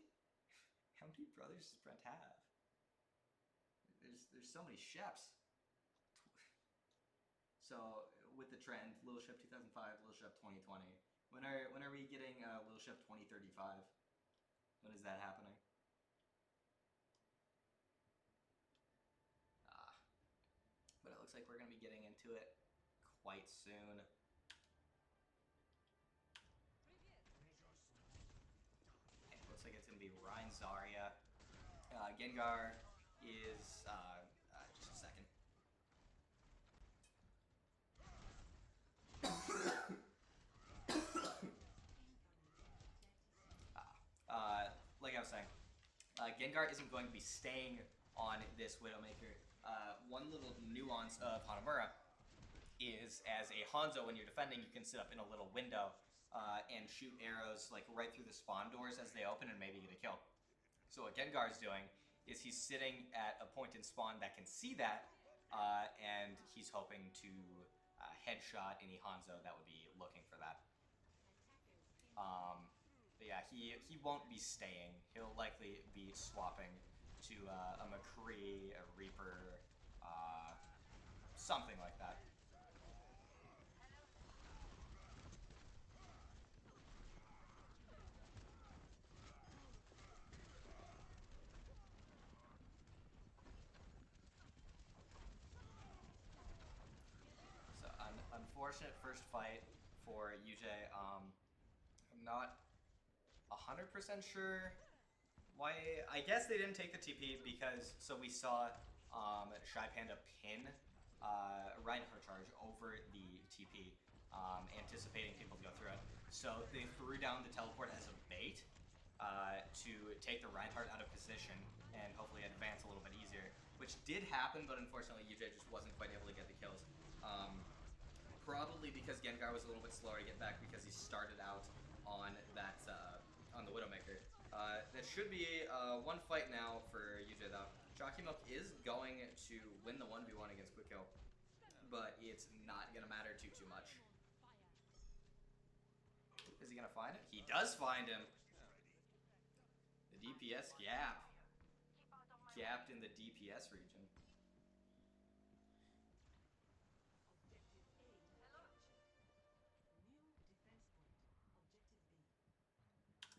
brothers does Brent have? There's so many chefs. So with the trend, Little Chef 2005, Little Chef 2020. When are we getting Little Chef 2035? When is that happening? But it looks like we're gonna be getting into it quite soon. It looks like it's gonna be Ryan Zarya. Gengar is just a second. Like I was saying, Gengar isn't going to be staying on this Widowmaker. One little nuance of Hanamura is, as a Hanzo, when you're defending, you can sit up in a little window and shoot arrows like right through the spawn doors as they open and maybe get a kill. So what Gengar is doing is he's sitting at a point in spawn that can see that, and he's hoping to headshot any Hanzo that would be looking for that. But yeah, he won't be staying. He'll likely be swapping to a McCree, a Reaper, something like that. So unfortunate first fight for UJ. I'm not 100% sure why. I guess they didn't take the TP because we saw Shy Panda pin Reinhardt charge over the TP, anticipating people to go through it. So they threw down the teleport as a bait to take the Reinhardt out of position and hopefully advance a little bit easier, which did happen, but unfortunately UJ just wasn't quite able to get the kills. Probably because Gengar was a little bit slower to get back because he started out on that on the Widowmaker. That should be one fight now for UJ though. Jockey Milk is going to win the 1v1 against Quick Kill, but it's not gonna matter too much. Is he gonna find him? He does find him. The DPS gap. Gapped in the DPS region.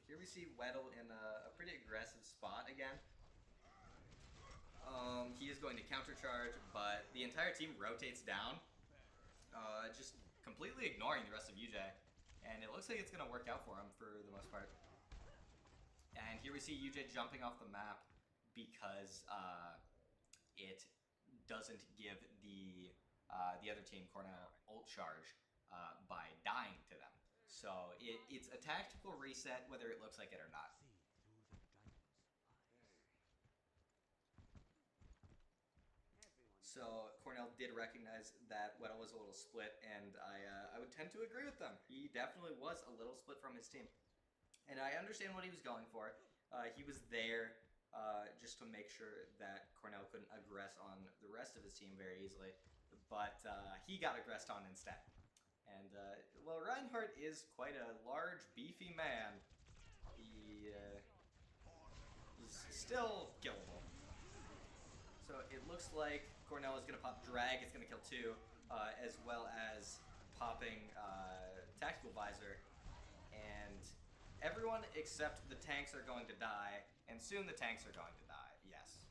Here we see Weddle in a pretty aggressive spot again. He is going to countercharge, but the entire team rotates down, just completely ignoring the rest of UJ. And it looks like it's going to work out for him for the most part. And here we see UJ jumping off the map because it doesn't give the other team, Cornell, ult charge by dying to them. So it's a tactical reset, whether it looks like it or not. So Cornell did recognize that Weddle was a little split, and I would tend to agree with them. He definitely was a little split from his team. And I understand what he was going for. He was there just to make sure that Cornell couldn't aggress on the rest of his team very easily. But he got aggressed on instead. And, well, Reinhardt is quite a large, beefy man. He's still killable. So it looks like Cornell is going to pop Drag, it's going to kill 2, as well as popping Tactical Visor. And everyone except the tanks are going to die, and soon the tanks are going to die, yes.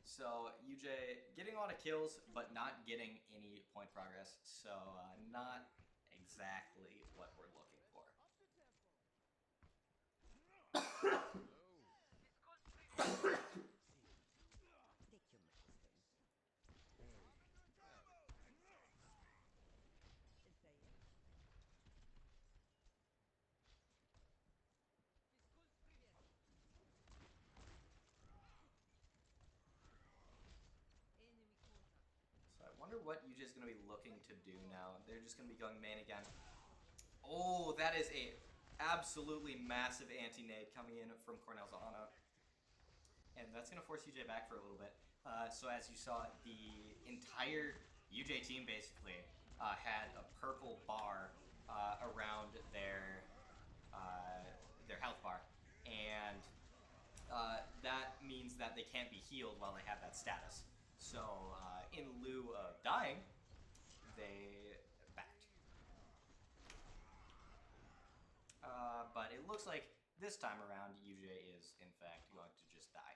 So UJ getting a lot of kills, but not getting any point progress. So not exactly what we're looking for. So I what UJ's going to be looking to do now. They're just going to be going main again. Oh, that is a absolutely massive anti-nade coming in from Cornell's Ana. And that's going to force UJ back for a little bit. So as you saw, the entire UJ team basically had a purple bar around their health bar. And that means that they can't be healed while they have that status. So in lieu of dying, they backed. But it looks like this time around, UJ is in fact going to just die.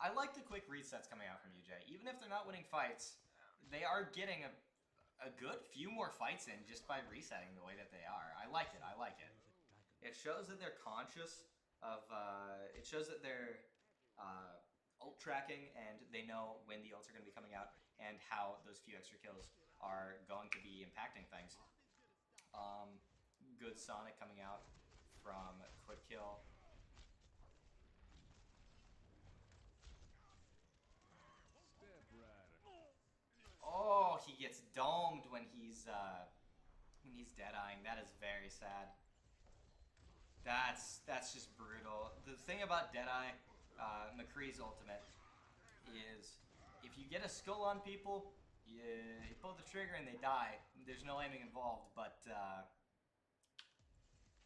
I like the quick resets coming out from UJ. Even if they're not winning fights, they are getting a good few more fights in just by resetting the way that they are. I like it. I like it. It shows that they're conscious of. It shows that they're ult tracking and they know when the ults are going to be coming out and how those few extra kills are going to be impacting things. Good Sonic coming out from Quick Kill. Oh, he gets domed when he's dead-eyeing. That is very sad. That's just brutal. The thing about Deadeye, McCree's ultimate, is if you get a skull on people, you pull the trigger and they die. There's no aiming involved, but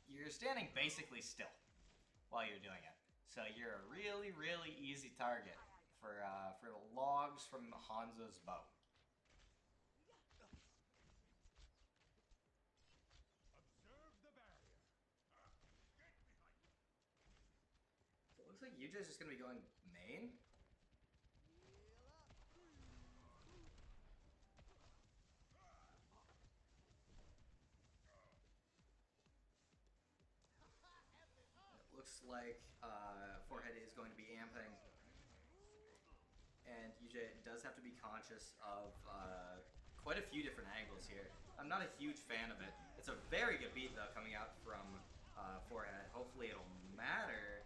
you're standing basically still while you're doing it. So you're a really, really easy target for logs from Hanzo's bow. So it looks like UJ's just going to be going main. It looks like Forehead is going to be amping. And UJ does have to be conscious of quite a few different angles here. I'm not a huge fan of it. It's a very good beat, though, coming out from Forehead. Hopefully it'll matter.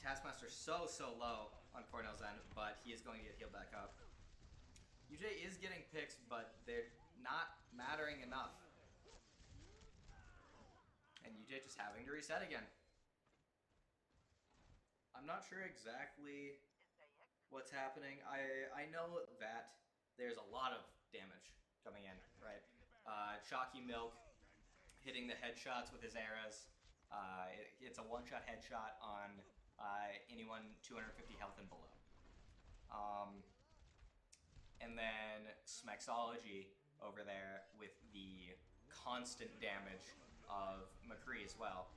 Taskmaster's so low on Cornell's end, but he is going to get healed back up. UJ is getting picks, but they're not mattering enough. And UJ just having to reset again. I'm not sure exactly what's happening. I know that there's a lot of damage coming in, right? Chalky Milk hitting the headshots with his arrows. It's a one-shot headshot on anyone 250 health and below. And then Smexology over there with the constant damage of McCree as well.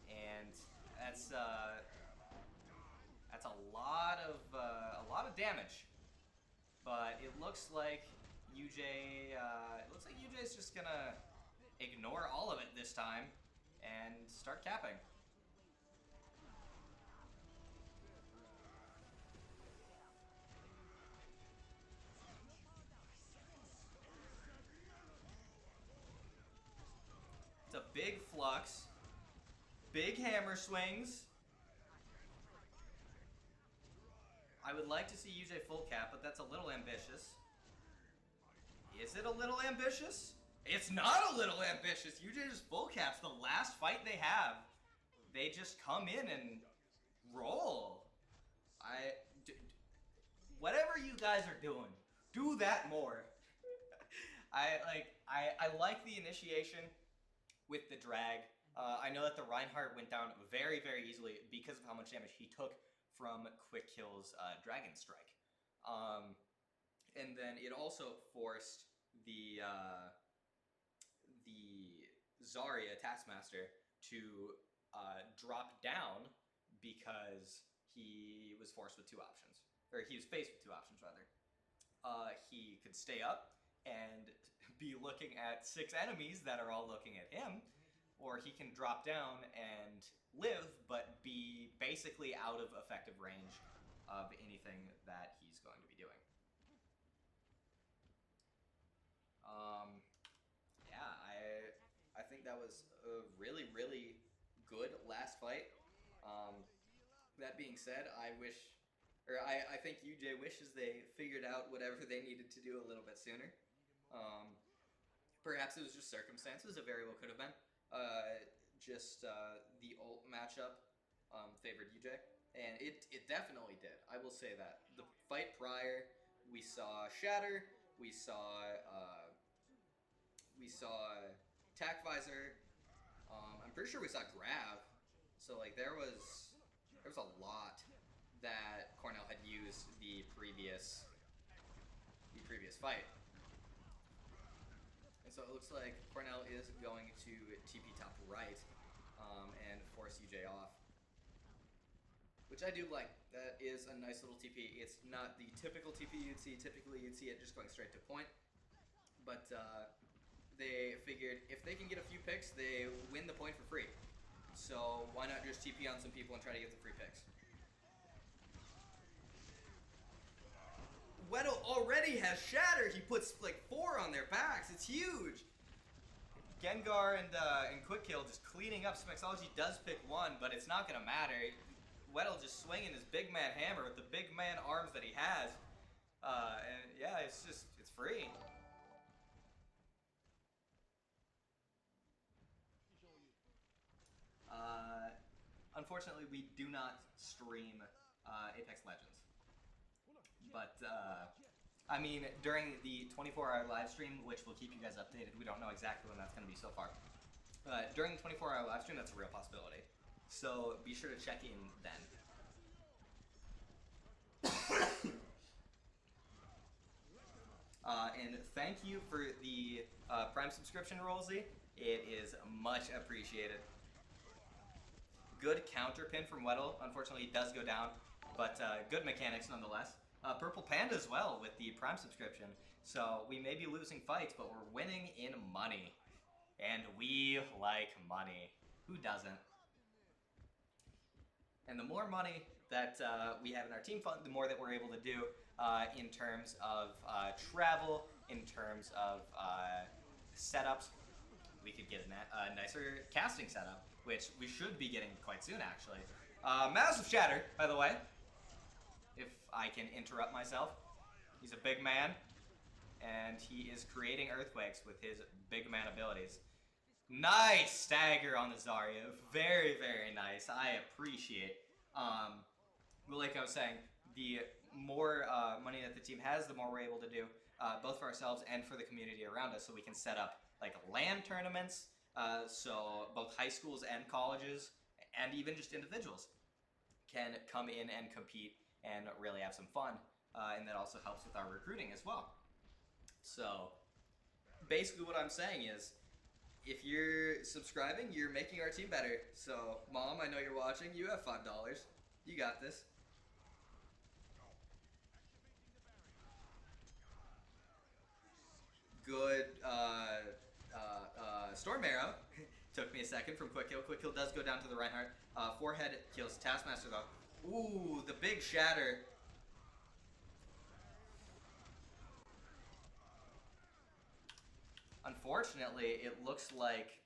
And that's a lot of damage. But it looks like UJ is just gonna ignore all of it this time and start capping. It's a big flux, big hammer swings. I would like to see UJ full cap, but that's a little ambitious. Is it a little ambitious? It's not a little ambitious. UJ just full caps the last fight they have. They just come in and roll. Whatever you guys are doing, do that more. I like the initiation with the drag. I know that the Reinhardt went down very, very easily because of how much damage he took from Quick Kill's Dragon Strike. And then it also forced the Zarya Taskmaster to drop down because he was forced with two options. Or he was faced with two options, rather. He could stay up and be looking at 6 enemies that are all looking at him, or he can drop down and live, but be basically out of effective range of anything that he's going to be doing. Yeah, I think that was a really, really good last fight. That being said, I think UJ wishes they figured out whatever they needed to do a little bit sooner. Perhaps it was just circumstances. It very well could have been. The ult matchup favored UJ, and it definitely did. I will say that. The fight prior, we saw Shatter, we saw Tac Visor. I'm pretty sure we saw Grab. So like there was a lot that Cornell had used the previous fight. And so it looks like Cornell is going to TP top right and force UJ off. Which I do like. That is a nice little TP. It's not the typical TP you'd see. Typically you'd see it just going straight to point. But they figured if they can get a few picks, they win the point for free. So why not just TP on some people and try to get the free picks? Weddle already has Shatter. He puts like 4 on their backs. It's huge. Gengar and Quick Kill just cleaning up. Smexology does pick 1, but it's not going to matter. Weddle just swinging his big man hammer with the big man arms that he has. And yeah, it's free. Unfortunately, we do not stream Apex Legends. But, I mean, during the 24-hour live stream, which will keep you guys updated, we don't know exactly when that's going to be so far. During the 24-hour live stream, that's a real possibility. So be sure to check in then. And thank you for the Prime subscription, Rolsey. It is much appreciated. Good counter pin from Weddle. Unfortunately, it does go down, but good mechanics nonetheless. Purple Panda as well with the Prime subscription. So we may be losing fights, but we're winning in money. And we like money. Who doesn't? And the more money that we have in our team fund, the more that we're able to do in terms of travel, in terms of setups. We could get a nicer casting setup, which we should be getting quite soon, actually. Massive Shatter, by the way, if I can interrupt myself. He's a big man, and he is creating earthquakes with his big man abilities. Nice stagger on the Zarya. Very, very nice. I appreciate. Well, like I was saying, the more money that the team has, the more we're able to do, both for ourselves and for the community around us, so we can set up like LAN tournaments, so both high schools and colleges, and even just individuals can come in and compete and really have some fun, and that also helps with our recruiting as well. So basically what I'm saying is, if you're subscribing, you're making our team better. So Mom, I know you're watching, you have $5. You got this. Good Storm Arrow. Took me a second from Quick Kill. Quick Kill does go down to the Reinhardt. Forehead kills Taskmaster though. Ooh, the big Shatter. Unfortunately, it looks like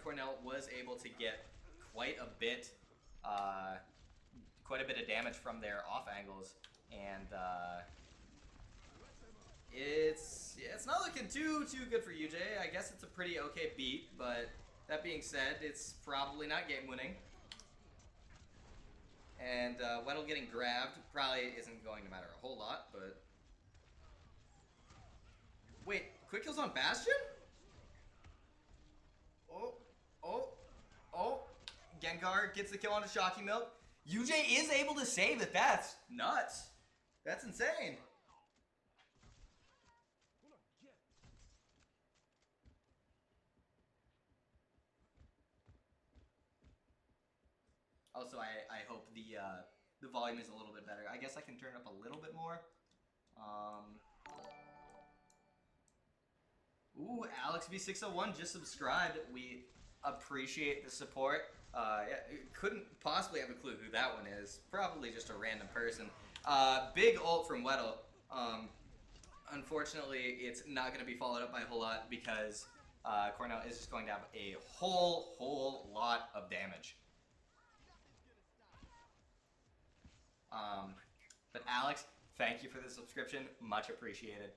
Cornell was able to get quite a bit of damage from their off angles, and it's not looking too good for UJ. I guess it's a pretty okay beat, but that being said, it's probably not game winning. And Weddle getting grabbed probably isn't going to matter a whole lot, but wait, Quick Kill's on Bastion? Oh. Gengar gets the kill onto Shocky Milk. UJ is able to save it. That's nuts. That's insane. Also, I hope the volume is a little bit better. I guess I can turn it up a little bit more. Ooh, AlexB601 just subscribed. We appreciate the support. Yeah, couldn't possibly have a clue who that one is. Probably just a random person. Big ult from Weddle. Unfortunately, it's not going to be followed up by a whole lot because Cornell is just going to have a whole lot of damage. But Alex, thank you for the subscription. Much appreciated.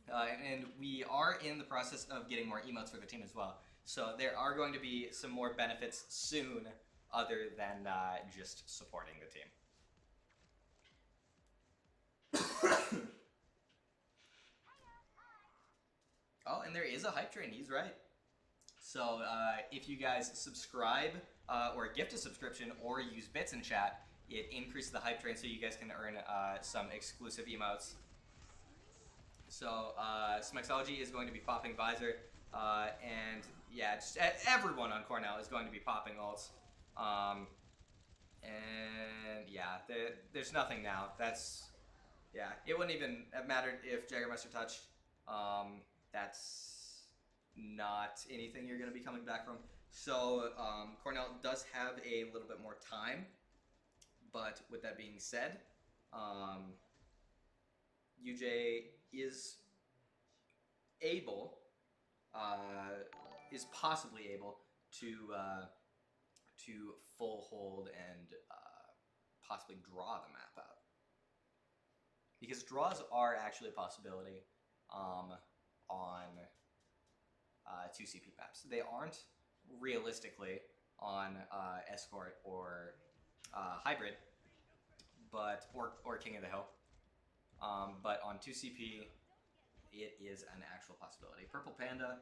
And we are in the process of getting more emotes for the team as well. So there are going to be some more benefits soon other than just supporting the team. Oh, and there is a hype train. He's right. So if you guys subscribe or gift a subscription or use bits in chat, it increases the hype train so you guys can earn some exclusive emotes. So Smexology is going to be popping Visor, and yeah, just everyone on Cornell is going to be popping ults. And yeah, there's nothing now. Yeah, it wouldn't even have mattered if Jagermeister touched. That's not anything you're going to be coming back from. So Cornell does have a little bit more time, but with that being said, UJ is possibly able to full hold and possibly draw the map out. Because draws are actually a possibility on 2CP maps. They aren't realistically on Escort or Hybrid, or King of the Hill. But on 2CP, it is an actual possibility. Purple Panda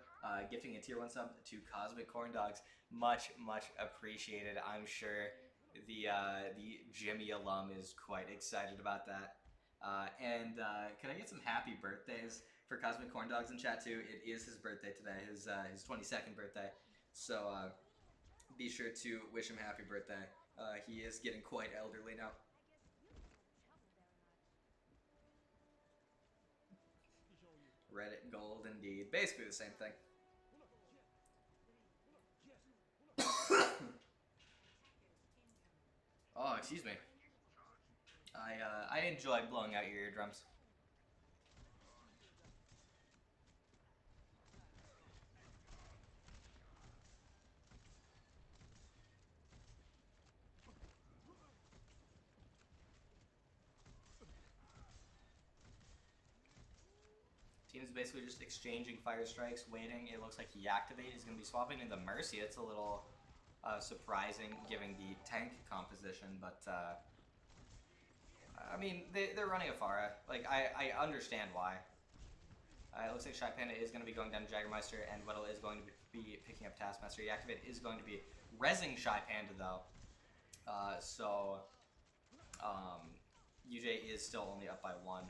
gifting a tier 1 sub to Cosmic Corn Dogs. Much, much appreciated. I'm sure the Jimmy alum is quite excited about that. And can I get some happy birthdays for Cosmic Corn Dogs in chat too? It is his birthday today, his 22nd birthday. So be sure to wish him happy birthday. He is getting quite elderly now. Reddit gold indeed. Basically the same thing. Oh, excuse me. I enjoy blowing out your eardrums. Team's basically just exchanging fire strikes, waiting. It looks like Activate is going to be swapping into Mercy. It's a little surprising given the tank composition, but I mean, they're running a Pharah. Like, I understand why. It looks like Shy Panda is going to be going down to Jagermeister, and Weddle is going to be picking up Taskmaster. Activate is going to be rezzing Shy Panda, though. So, UJ is still only up by 1.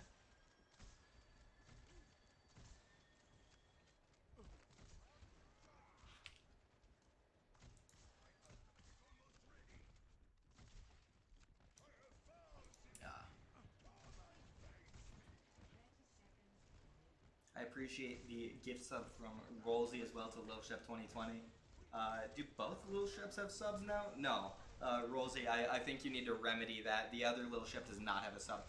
I appreciate the gift sub from Rolsey as well to Lil Shep 2020. Do both Lil Sheps have subs now? No. Rolsey, I think you need to remedy that. The other Lil Shep does not have a sub.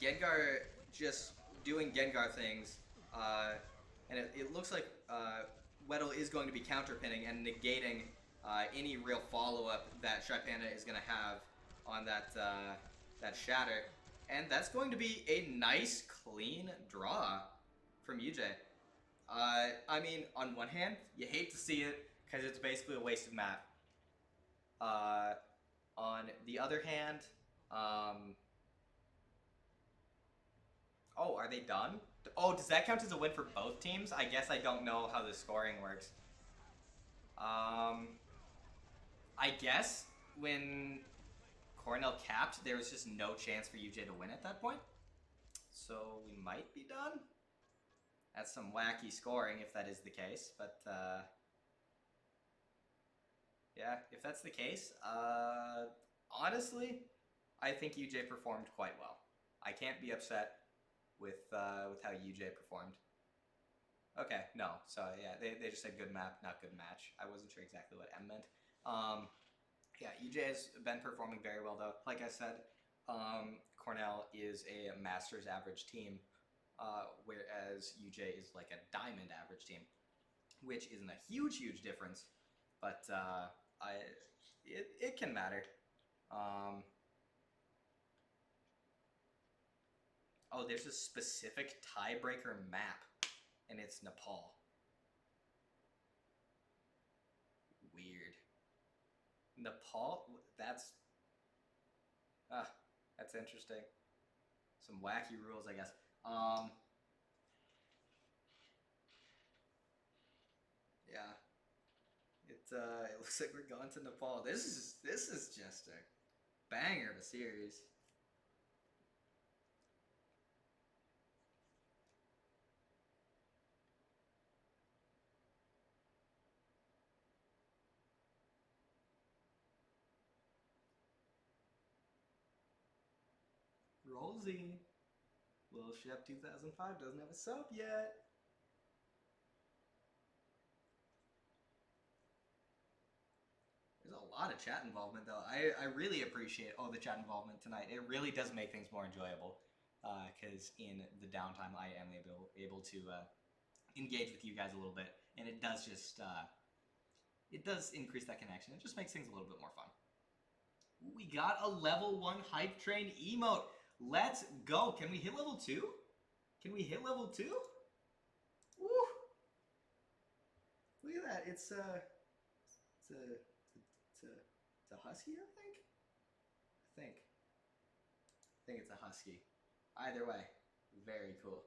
Gengar just doing Gengar things, and it looks like Weddle is going to be counterpinning and negating any real follow-up that Shy Panda is going to have on that Shatter. And that's going to be a nice, clean draw from UJ. I mean, on one hand, you hate to see it because it's basically a wasted map. On the other hand, oh, are they done? Oh, does that count as a win for both teams? I guess I don't know how the scoring works. I guess when Cornell capped, there was just no chance for UJ to win at that point. So we might be done. That's some wacky scoring if that is the case, but yeah, if that's the case, honestly, I think UJ performed quite well. I can't be upset with how UJ performed. Okay, no, so yeah, they just said good map, not good match. I wasn't sure exactly what M meant. Yeah, UJ has been performing very well, though. Like I said, Cornell is a Masters average team, whereas UJ is like a Diamond average team, which isn't a huge difference, but it can matter. Oh, there's a specific tiebreaker map, and it's Nepal. Weird. Nepal? That's interesting. Some wacky rules, I guess. Yeah. It looks like we're going to Nepal. This is just a banger of a series. Rosie. Little Chef 2005 doesn't have a sub yet. There's a lot of chat involvement, though. I really appreciate all the chat involvement tonight. It really does make things more enjoyable. Because in the downtime, I am able to engage with you guys a little bit. And it does just... it does increase that connection. It just makes things a little bit more fun. We got a level 1 hype train emote. Let's go. Can we hit level 2? Can we hit level 2? Woo! Look at that. It's a husky, I think it's a husky. Either way, very cool.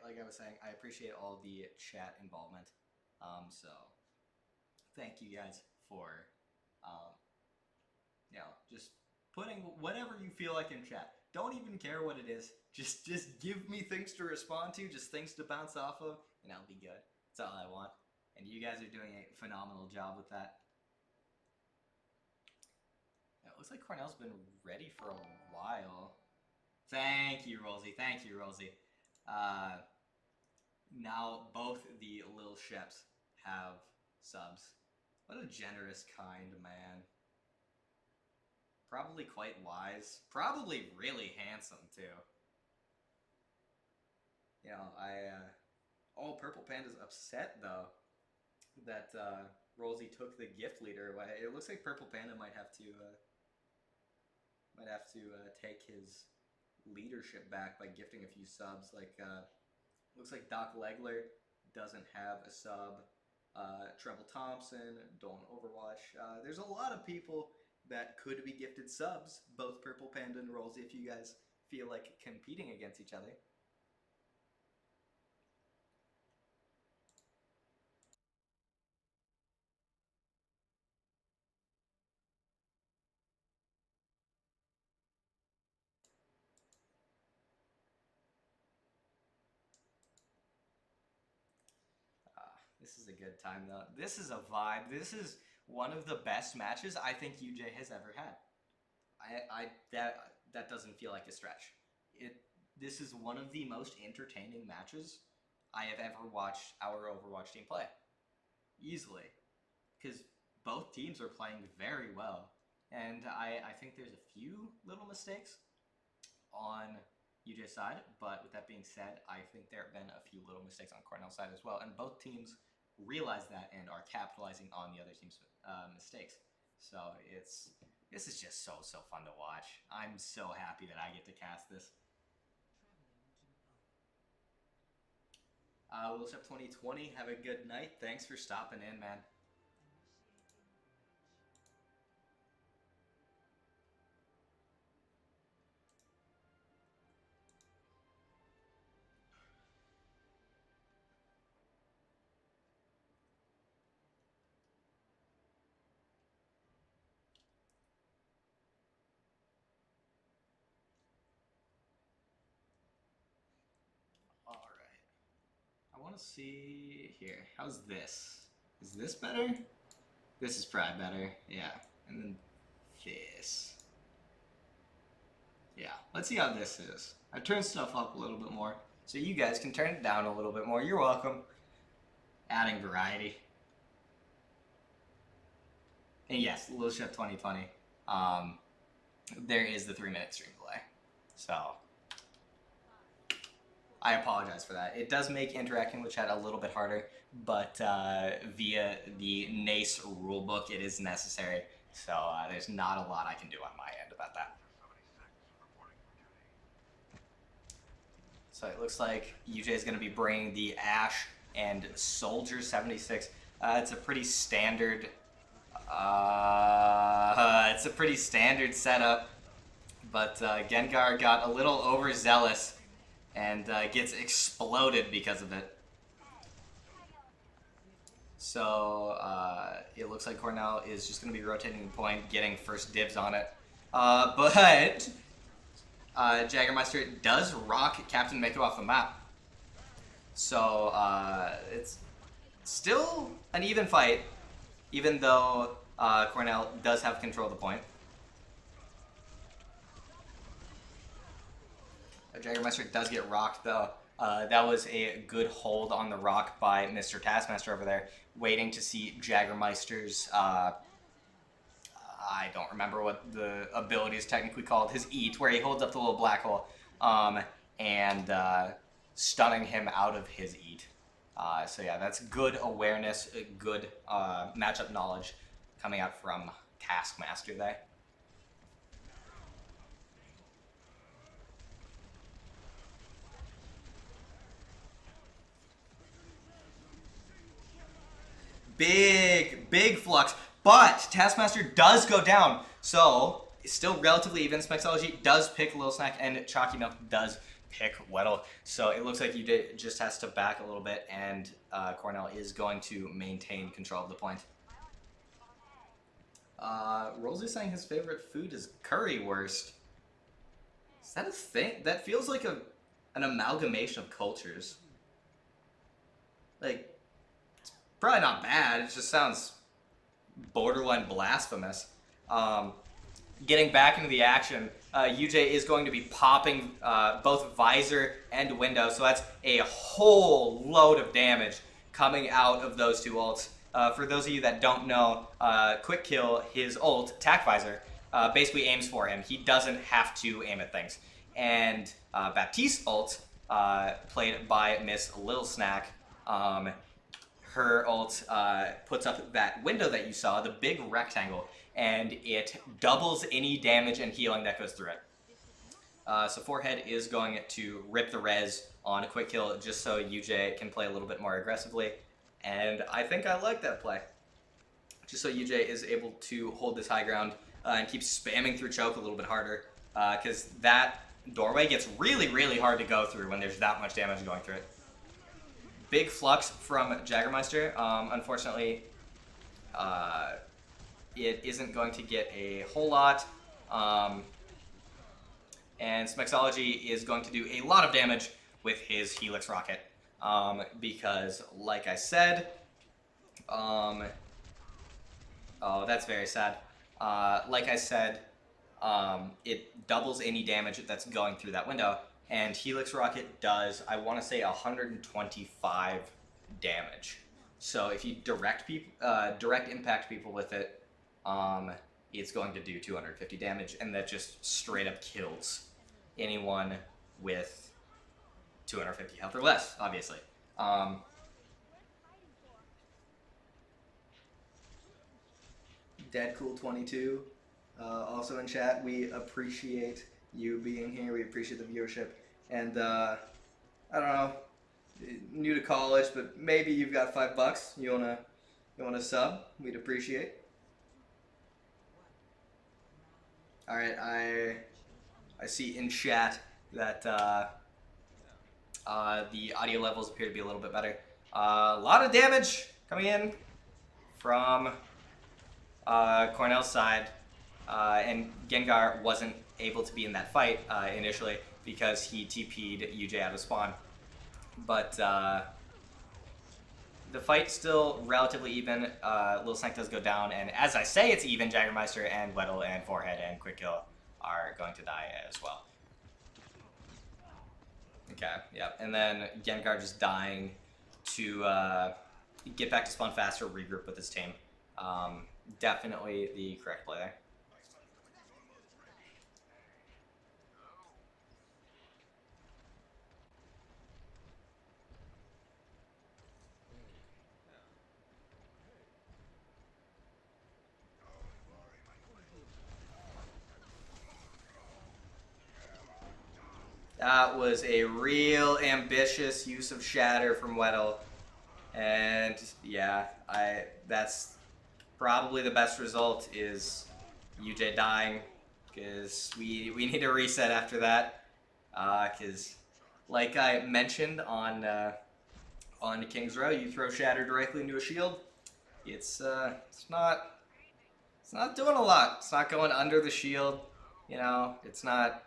Like I was saying, I appreciate all the chat involvement. So thank you guys for just putting whatever you feel like in chat. Don't even care what it is. Just give me things to respond to, just things to bounce off of, and I'll be good. That's all I want. And you guys are doing a phenomenal job with that. It looks like Cornell's been ready for a while. Thank you, Rosie. Thank you, Rosie. Now both the Lil Sheps have subs. What a generous, kind man. Probably quite wise. Probably really handsome, too. You know, Purple Panda's upset, though, that Rosie took the gift leader away. It looks like Purple Panda might have to take his leadership back by gifting a few subs. Like, looks like Doc Legler doesn't have a sub. Treble Thompson, don't Overwatch. There's a lot of people that could be gifted subs, both Purple Panda and Rosie, if you guys feel like competing against each other. This is a good time, though. This is a vibe. This is one of the best matches I think UJ has ever had. That doesn't feel like a stretch. This is one of the most entertaining matches I have ever watched our Overwatch team play. Easily. Because both teams are playing very well. And I think there's a few little mistakes on UJ's side, but with that being said, I think there have been a few little mistakes on Cornell's side as well, and both teams realize that and are capitalizing on the other team's mistakes. So this is just so fun to watch. I'm so happy that I get to cast this. World Cup 2020, have a good night. Thanks for stopping in, man. I want to see here. How's this? Is this better? This is probably better. Yeah. And then this. Yeah. Let's see how this is. I turned stuff up a little bit more, so you guys can turn it down a little bit more. You're welcome. Adding variety. And yes, Little Chef 2020. There is the 3-minute stream delay. So I apologize for that. It does make interacting with chat a little bit harder, but via the NACE rulebook, it is necessary. So there's not a lot I can do on my end about that. So it looks like UJ is going to be bringing the Ash and Soldier 76. It's a pretty standard. It's a pretty standard setup, but Gengar got a little overzealous and gets exploded because of it. So it looks like Cornell is just going to be rotating the point, getting first dibs on it. But Jaggermeister does rock Captain Mako off the map. So it's still an even fight, even though Cornell does have control of the point. Jaggermeister does get rocked, though. That was a good hold on the rock by Mr. Taskmaster over there, waiting to see Jaggermeister's, I don't remember what the ability is technically called, his eat, where he holds up the little black hole, and stunning him out of his eat. So yeah, that's good awareness, good matchup knowledge coming out from Taskmaster there. Big flux, but Taskmaster does go down, so it's still relatively even. Smexology does pick Little Snack, and Chalky Milk does pick Weddle. So it looks like you just has to back a little bit, and Cornell is going to maintain control of the point. Rosie saying his favorite food is currywurst. Is that a thing? That feels like an amalgamation of cultures. Like, probably not bad, it just sounds borderline blasphemous. Getting back into the action, UJ is going to be popping both visor and window, so that's a whole load of damage coming out of those two ults. For those of you that don't know, Quick Kill, his ult, Tac Visor, basically aims for him. He doesn't have to aim at things. And Baptiste's ult, played by Miss Little Snack, her ult puts up that window that you saw, the big rectangle, and it doubles any damage and healing that goes through it. So Forehead is going to rip the res on a Quick Kill just so UJ can play a little bit more aggressively. And I think I like that play. Just so UJ is able to hold this high ground and keep spamming through choke a little bit harder, because that doorway gets really hard to go through when there's that much damage going through it. Big flux from Jaggermeister. Unfortunately, it isn't going to get a whole lot. And Smexology is going to do a lot of damage with his Helix Rocket. Because, like I said, oh, that's very sad. Like I said, it doubles any damage that's going through that window. And Helix Rocket does, I want to say, 125 damage. So if you direct impact people with it, it's going to do 250 damage, and that just straight up kills anyone with 250 health or less, obviously. Deadcool22, also in chat. We appreciate you being here. We appreciate the viewership. And I don't know, new to college, but maybe you've got $5. You wanna sub? We'd appreciate. All right, I see in chat that the audio levels appear to be a little bit better. A lot of damage coming in from Cornell's side, and Gengar wasn't able to be in that fight initially because he TP'd UJ out of spawn. But the fight's still relatively even. Little Snake does go down, and as I say, it's even. Jaggermeister and Weddle and Forehead and Quick Kill are going to die as well. Okay, yeah, and then Gengar just dying to get back to spawn faster, regroup with his team. Definitely the correct play there. That was a real ambitious use of Shatter from Weddle. And yeah, that's probably the best result is UJ dying, because we need a reset after that. Because like I mentioned on King's Row, you throw Shatter directly into a shield, it's not doing a lot. It's not going under the shield, you know. It's not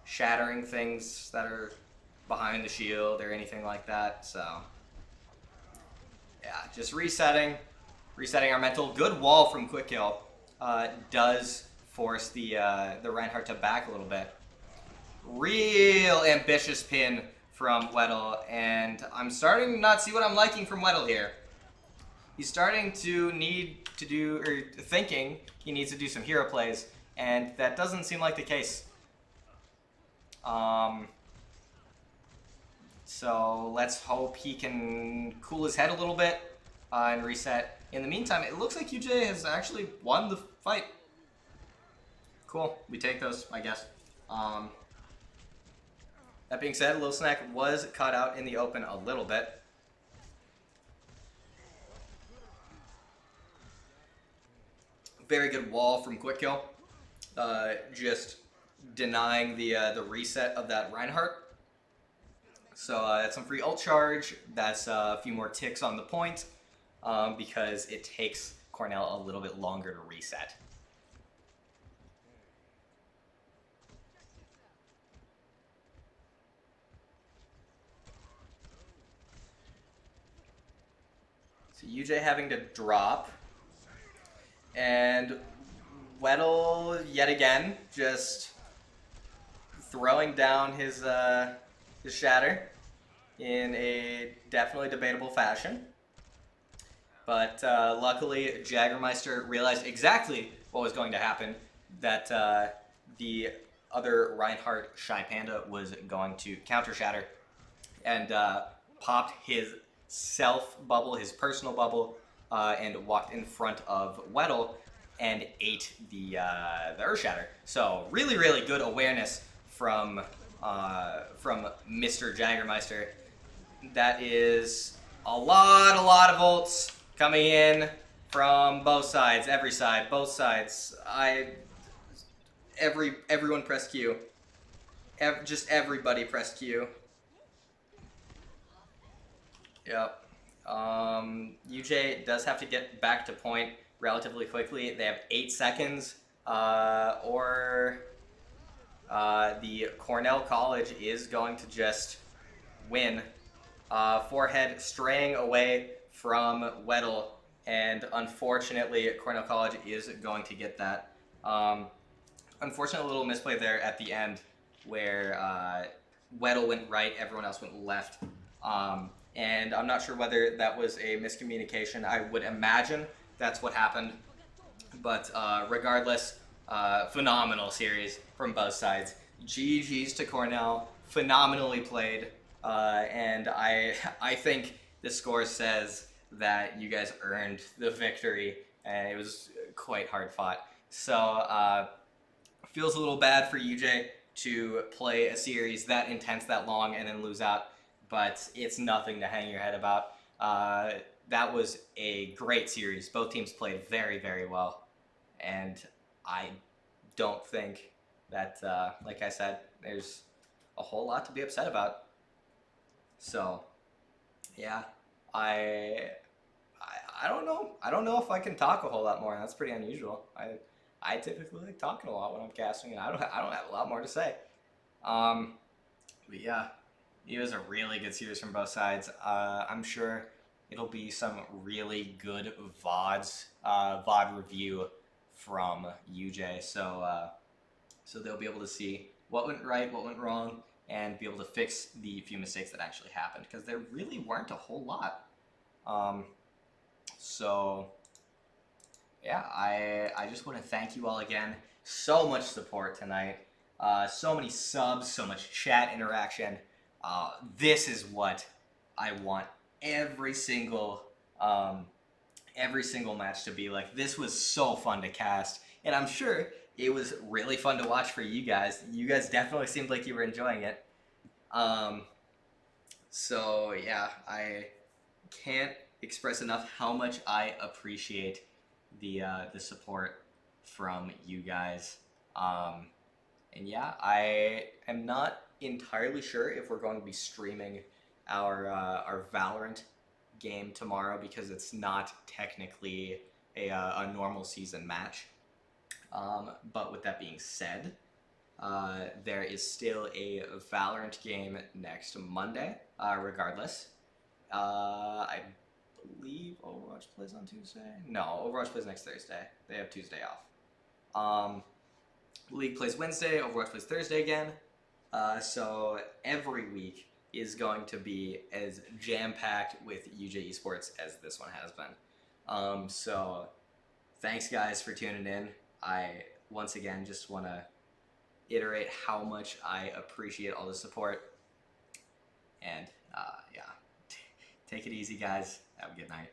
shattering things that are behind the shield or anything like that. So yeah, just resetting our mental. Good wall from Quick Kill does force the Reinhardt to back a little bit. Real ambitious pin from Weddle, and I'm starting to not see what I'm liking from Weddle here. He's starting to thinking he needs to do some hero plays, and that doesn't seem like the case. So let's hope he can cool his head a little bit and reset. In the meantime, it looks like UJ has actually won the fight. Cool, we take those, I guess. That being said, Lil Snack was caught out in the open a little bit. Very good wall from Quick Kill. Just denying the reset of that Reinhardt. So that's some free ult charge. That's a few more ticks on the point because it takes Cornell a little bit longer to reset. So UJ having to drop. And Weddle, yet again, just throwing down his Shatter in a definitely debatable fashion. But luckily, Jagermeister realized exactly what was going to happen, that the other Reinhardt Shy Panda was going to counter Shatter, and popped his self-bubble, his personal bubble, and walked in front of Weddle and ate the Earth Shatter. So really, really good awareness from Mr. Jagermeister. That is a lot of ults coming in from both sides, every side, both sides. Everyone press Q. Just everybody press Q. Yep. UJ does have to get back to point relatively quickly. They have 8 seconds, or the Cornell College is going to just win. Forehead straying away from Weddle, and unfortunately Cornell College is going to get that. Unfortunate little misplay there at the end where Weddle went right, everyone else went left. And I'm not sure whether that was a miscommunication. I would imagine that's what happened. But regardless, phenomenal series from both sides. GG's to Cornell, phenomenally played. And I think the score says that you guys earned the victory. And it was quite hard fought. So feels a little bad for UJ to play a series that intense, that long, and then lose out. But it's nothing to hang your head about. That was a great series. Both teams played very, very well. And I don't think that, like I said, there's a whole lot to be upset about. So, yeah, I don't know. I don't know if I can talk a whole lot more. That's pretty unusual. I typically like talking a lot when I'm casting, and I don't have a lot more to say. But yeah, it was a really good series from both sides. I'm sure it'll be some really good VOD review from UJ. So they'll be able to see what went right, what went wrong, and be able to fix the few mistakes that actually happened, because there really weren't a whole lot. So yeah, I just want to thank you all again. So much support tonight. So many subs, so much chat interaction. This is what I want every single match to be like. This was so fun to cast, and I'm sure it was really fun to watch for you guys. You guys definitely seemed like you were enjoying it. So yeah, I can't express enough how much I appreciate the support from you guys. And yeah, I am not entirely sure if we're going to be streaming our Valorant game tomorrow because it's not technically a normal season match. But with that being said, there is still a Valorant game next Monday, regardless. I believe Overwatch plays on Tuesday. No, Overwatch plays next Thursday. They have Tuesday off. League plays Wednesday. Overwatch plays Thursday again. So every week is going to be as jam-packed with UJ Esports as this one has been. So thanks, guys, for tuning in. I, once again, just want to iterate how much I appreciate all the support. And, yeah, take it easy, guys. Have a good night.